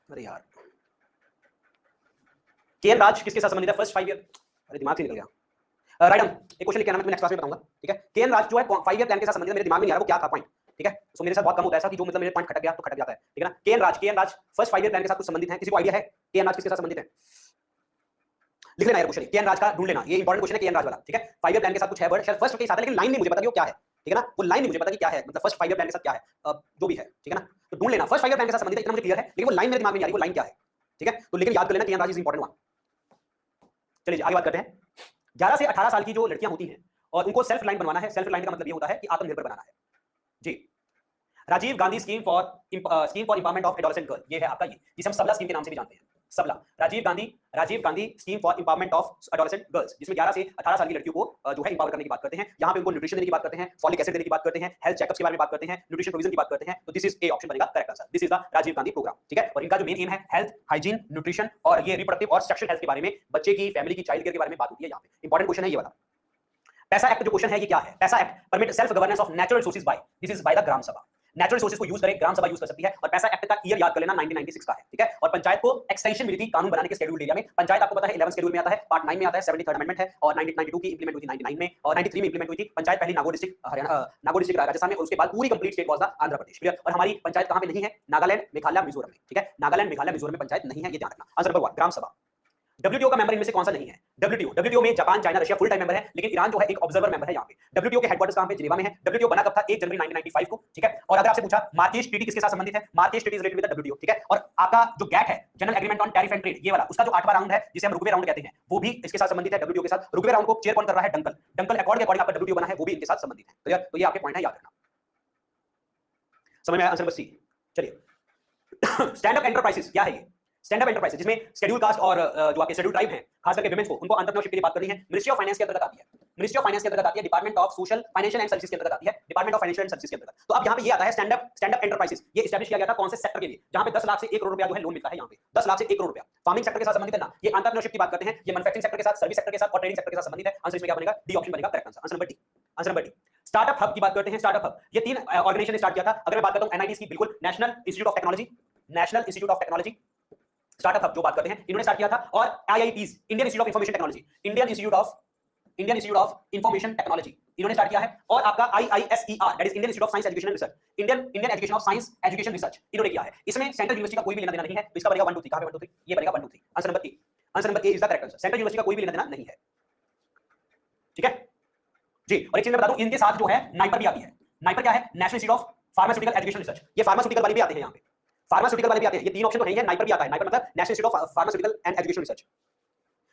अरे यार के एन राज किसके साथ संबंधित है? फर्स्ट 5 ईयर, अरे दिमाग से निकल गया। राइट, एक क्वेश्चन लेके आना, मैं तुम्हें नेक्स्ट क्लास में बताऊंगा, ठीक है। के एन राज जो है 5 ईयर प्लान के साथ संबंधित, मेरे दिमाग में नहीं आ रहा वो क्या था पॉइंट, ठीक है। सो मेरे साथ बहुत कम होता है ऐसा कि जो मतलब मेरे पॉइंट खटक गया तो खटक जाता है, ठीक है ना। के एन राज फर्स्ट 5 ईयर प्लान के साथ कुछ संबंधित है, किसी को आइडिया है के एन राज किसके साथ संबंधित है? लिख लेना यार क्वेश्चन, के एन राज का ढूंढ लेना, ये इंपॉर्टेंट क्वेश्चन है के एन राज वाला, ठीक है। 5 ईयर प्लान के साथ कुछ है वर्ड, शायद फर्स्ट के साथ है लेकिन लाइन नहीं मुझे पता कि वो क्या है, ठीक है ना, वो लाइन नहीं मुझे पता कि क्या है, मतलब फर्स्ट 5 ईयर प्लान के साथ क्या है जो भी है, ठीक है ना। तो ढूंढ लेना फर्स्ट 5 ईयर प्लान के साथ संबंधित, इतना मुझे क्लियर है, लेकिन वो लाइन मेरे दिमाग में नहीं आ रही, वो लाइन क्या है, ठीक है। तो लेकिन याद कर लेना K N Raj is important one. चलिए आगे बात करते हैं। 11 से 18 साल की जो लड़कियां होती हैं और उनको सेल्फ रिलायंट बनवाना है, सेल्फ रिलायंट का मतलब ये होता है कि आत्मनिर्भर बनाना है जी। Rajiv Gandhi scheme for empowerment of adolescent girl, ये है आपका, ये जिसे हम सबला स्कीम के नाम से भी जानते हैं, Sabla. Rajiv Gandhi scheme for empowerment of adolescent girls, जिसमें 11 से 18 साल की लड़कियों को जो है एम्पावर करने की बात करते हैं। यहाँ पे उनको न्यूट्रिशन देने की बात करते हैं, फॉलिक एसिड देने की बात करते हैं, हेल्थ चेकअप्स के बारे में बात करते हैं, न्यूट्रिशन प्रोविजन की बात करते हैं। तो दिस इज ए ऑप्शन बनेगा correct answer, this is the Rajiv Gandhi programme, ठीक है। और इनका जो मेन एम है हेल्थ, हाइजीन, न्यूट्रिशन और ये रिप्रोडक्टिव और सेक्सुअल हेल्थ के बारे में, बच्चे की, फैमिली की, चाइल्ड केयर के बारे में बात होती है। यहाँ पे इंपॉर्टेंट क्वेश्चन है ये वाला। पैसा एक्ट जो क्वेश्चन है ये क्या है? PESA act permit self governance of natural resources by, this is by the Gram Sabha. Natural resources को यूज करें, ग्राम सभा यूज कर सकती है। और पैसा एक्ट का ईयर याद कर लेना 1996 का है, ठीक है। और पंचायत को एक्सटेंशन मिली थी कानून बनाने के शेड्यूल एरिया में। पंचायत आपको पता है 11 शेड्यूल में आता है, पार्ट 9 में आता है, 73rd अमेंडमेंट है, और 1992 की इंप्लीमेंट हुई थी 99 में, और 93 में इंप्लीमेंट हुई थी। पंचायत पहली नागौर डिस्ट्रिक्ट हरियाणा, नागौर डिस्ट्रिक्ट राजस्थान में, और उसके बाद पूरी complete state was the Andhra Pradesh, clear. और हमारी पंचायत कहां पे नहीं है? नागालैंड, मेघालय, मिजोरम में, ठीक है। नागालैंड, मेघालय, मिजोरम में पंचायत नहीं है, ये ध्यान रखना। आंसर नंबर 1 ग्राम सभा। WTO का मेंबर इनमें से कौन सा नहीं है? WTO में Japan, China, Russia full time member है, लेकिन ईरान जो है एक ऑब्जर्वर मेंबर है यहाँ पे। WTO के हेडक्वार्टर्स कहां पे? जिनेवा में है। WTO बना कब था? 1 जनवरी 1995 को, ठीक है। और अगर आपसे पूछा मार्केश ट्रीटी किसके साथ संबंधित है? Marrakesh treaty is related with the WTO, ठीक है। और आपका जो गैट है, general agreement on tariff and trade, ये वाला उसका जो 8वां राउंड है, जिसे हम रुकवे राउंड कहते हैं, वो भी इसके साथ संबंधित है, WTO के साथ। रुकवे राउंड को चेयर कौन कर रहा है? डंकल। डंकल अकॉर्ड के अकॉर्डिंग आपका WTO बना है, वो भी इनके साथ संबंधित है, क्लियर। तो ये आपके पॉइंट है, याद रखना। समझ में आया? Answer number C. चलिए स्टैंड अप एंटरप्राइजेस क्या है? ये स्टैंड अप एंटरप्राइजेस जिसमें शेड्यूल कास्ट और जो आपके शेड्यूल ट्राइब हैं, खास करके विमेंस को, उनको एंटरप्रेन्योरशिप के लिए बात करनी है। मिनिस्ट्री ऑफ फाइनेंस के अंतर्गत आती है, मिनिस्ट्री ऑफ फाइनेंस के अंतर्गत आती है, department of social financial and services के अंतर्गत आती है, department of financial and services के अंतर्गत। तो अब यहां पे ये आता है स्टैंड अप एंटरप्राइजेस। ये एस्टैब्लिश किया गया था कौन से सेक्टर के लिए? जहां पे 10 लाख से 1 करोड़ रुपया जो है लोन मिलता है। यहां पे 10 लाख से 1 करोड़ रुपया फार्मिंग सेक्टर के साथ संबंधित है ना। ये एंटरप्रेन्योरशिप की बात करते हैं, ये मैन्युफैक्चरिंग सेक्टर के साथ, सर्विस सेक्टर के साथ और ट्रेडिंग सेक्टर के साथ संबंधित है। आंसर इसमें क्या बनेगा? डी ऑप्शन बनेगा correct answer. Answer number D. Answer number D. Startup hub की बात करते हैं। स्टार्टअप हब ये 3 ऑर्गेनाइजेशन ने स्टार्ट किया था। अगर मैं बात करता हूं एनआईटीज की, बिल्कुल national institute of technology, national institute of technology startup hub जो बात करते हैं, इन्होंने स्टार्ट किया था। और IITs, Indian institute of information technology, Indian institute of information technology, इन्होंने स्टार्ट किया है। और आपका IISER, that is Indian institute of science education and research, Indian education of science education research, इन्होंने किया है। इसमें सेंट्रल यूनिवर्सिटी का कोई भी लेना देना नहीं है। तो इसका बनेगा 1 2 3। कहां पे 1 2 3? ये बनेगा 1 2 3। Answer number A. Answer number A is the correct answer. Central university का कोई भी लेना देना नहीं है, ठीक है जी। और एक चीज मैं बता दूं, इनके साथ जो है नाइपर भी आती है। नाइपर क्या है? National institute of pharmaceutical education research. ये फार्मास्यूटिकल वाले भी आते हैं यहाँ पे, फार्मास्यूटिकल वाले भी आते हैं। ये 3 ऑप्शन तो नहीं है, नाइपर भी आता है। नाइपर मतलब national institute of pharmaceutical and education research.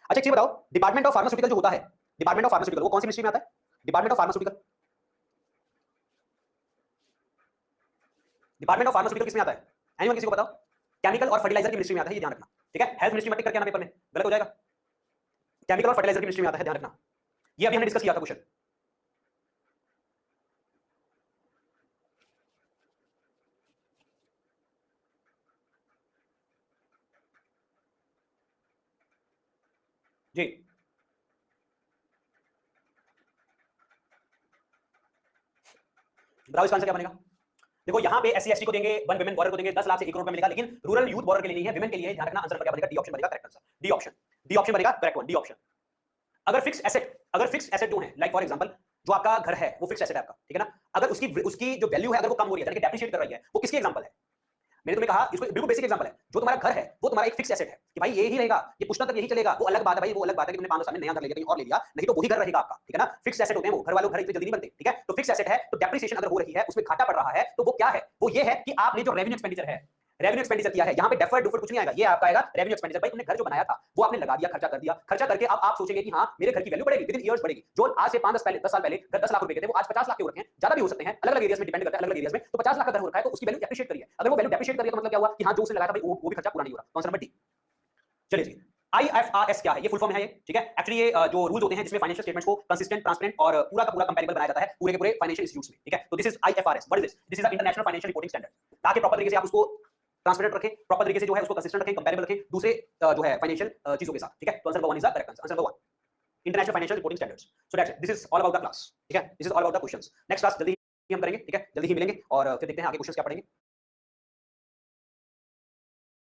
अच्छा एक चीज बताओ, डिपार्टमेंट ऑफ फार्मास्यूटिकल जो होता है, डिपार्टमेंट ऑफ फार्मास्यूटिकल वो कौन सी मिनिस्ट्री में आता है? Department of pharmaceutical, department of pharmaceutical किसमें आता है? एनीवन किसी को बताओ? केमिकल और फर्टिलाइजर की मिनिस्ट्री में आता है, ये ध्यान रखना, ठीक है। हेल्थ मिनिस्ट्री मत टिक करके आना पेपर में, गलत हो जाएगा। केमिकल और फर्टिलाइजर की मिनिस्ट्री में आता है, ध्यान रखना। ये अभी हमने डिस्कस किया था क्वेश्चन। जी बताओ इसका आंसर क्या बनेगा? देखो यहाँ पे एससी एसटी को देंगे, 1 विमेन बॉर्डर को देंगे, 10 लाख से 1 करोड़ रुपए मिलेगा, लेकिन रूरल यूथ बॉर्डर के लिए नहीं है, विमेन के लिए है, ध्यान रखना। आंसर क्या बनेगा? डी ऑप्शन बनेगा correct answer. D option, D option बनेगा करेक्ट वन, डी ऑप्शन। अगर फिक्स एसेट जो है, लाइक फॉर एग्जांपल जो आपका घर है वो फिक्स एसेट है आपका, ठीक है ना। अगर उसकी जो वैल्यू है अगर वो कम हो रही है, यानी कि डेप्रिशिएट कर रही है, वो किसकी एग्जांपल है? मैंने तुम्हें कहा इसको बिल्कुल बेसिक एग्जांपल है। जो तुम्हारा घर है वो तुम्हारा एक फिक्स एसेट है कि भाई ये ही रहेगा, ये पुश्ता तक यही चलेगा। वो अलग बात है भाई, वो अलग बात है कि तुमने 5 साल में नया घर ले लिया, कहीं और ले लिया, नहीं तो वही घर रहेगा आपका, ठीक है ना। फिक्स एसेट होते हैं वो, घर वालों घर इतनी जल्दी नहीं बनते, ठीक है। तो फिक्स एसेट है, तो डेप्रिसिएशन अगर हो रही है, उसमें घाटा पड़ रहा है, तो वो क्या है? वो ये है कि आपने जो रेवेन्यू एक्सपेंडिचर है, रेवेन्यू एक्सपेंडिचर किया है, यहाँ पे डेफर्ड डुफर्ड कुछ नहीं आएगा, ये आपका आएगा रेवेन्यू एक्सपेंडिचर। भाई तुमने घर जो बनाया था वो आपने लगा दिया, खर्चा कर दिया, खर्चा करके अब आप सोचेंगे कि हाँ मेरे घर की वैल्यू बढ़ेगी, विदिन ईयर्स बढ़ेगी। जो आज से 5-10 साल पहले घर 10 लाख रुपए के थे, वो आज 50 लाख के हो रखे हैं, ज्यादा भी हो सकते हैं, अलग अलग एरियाज में डिपेंड करता है, अलग अलग एरियाज में। तो 50 लाख का घर हो रखा है तो उसकी वैल्यू एप्रिशिएट करिए। अगर वो वैल्यू डेप्रिशिएट करिए तो मतलब क्या हुआ कि हाँ जो उसने लगाया था भाई वो भी खर्चा पूरा नहीं हो रहा। Answer number D. चलिए जी, IFRS क्या है? ये फुल फॉर्म है ये, ठीक है। एक्चुअली ये जो रूल्स होते हैं जिसमें फाइनेंशियल स्टेटमेंट्स को कंसिस्टेंट, ट्रांसपेरेंट और पूरा का पूरा कंपैरेबल बनाया जाता है पूरे के पूरे फाइनेंशियल इंस्टीट्यूट्स में, ठीक है। तो this is IFRS। What is this? This is the international financial reporting standard. ताकि प्रॉपर तरीके से आप उसको ट्रांसपेरेंट रखें, प्रॉपर तरीके से जो है उसको कंसिस्टेंट रखें, कंपैरेबल रखें दूसरे जो है फाइनेंशियल चीजों के साथ, ठीक है। तो answer number 1 is the correct answer. Answer number 1 international financial reporting standards. So that's it, this is all about the class, ठीक है। This is all about the questions. Next class जल्दी ही हम करेंगे, ठीक है, जल्दी ही मिलेंगे और फिर देखते हैं आगे क्वेश्चंस क्या पढ़ेंगे।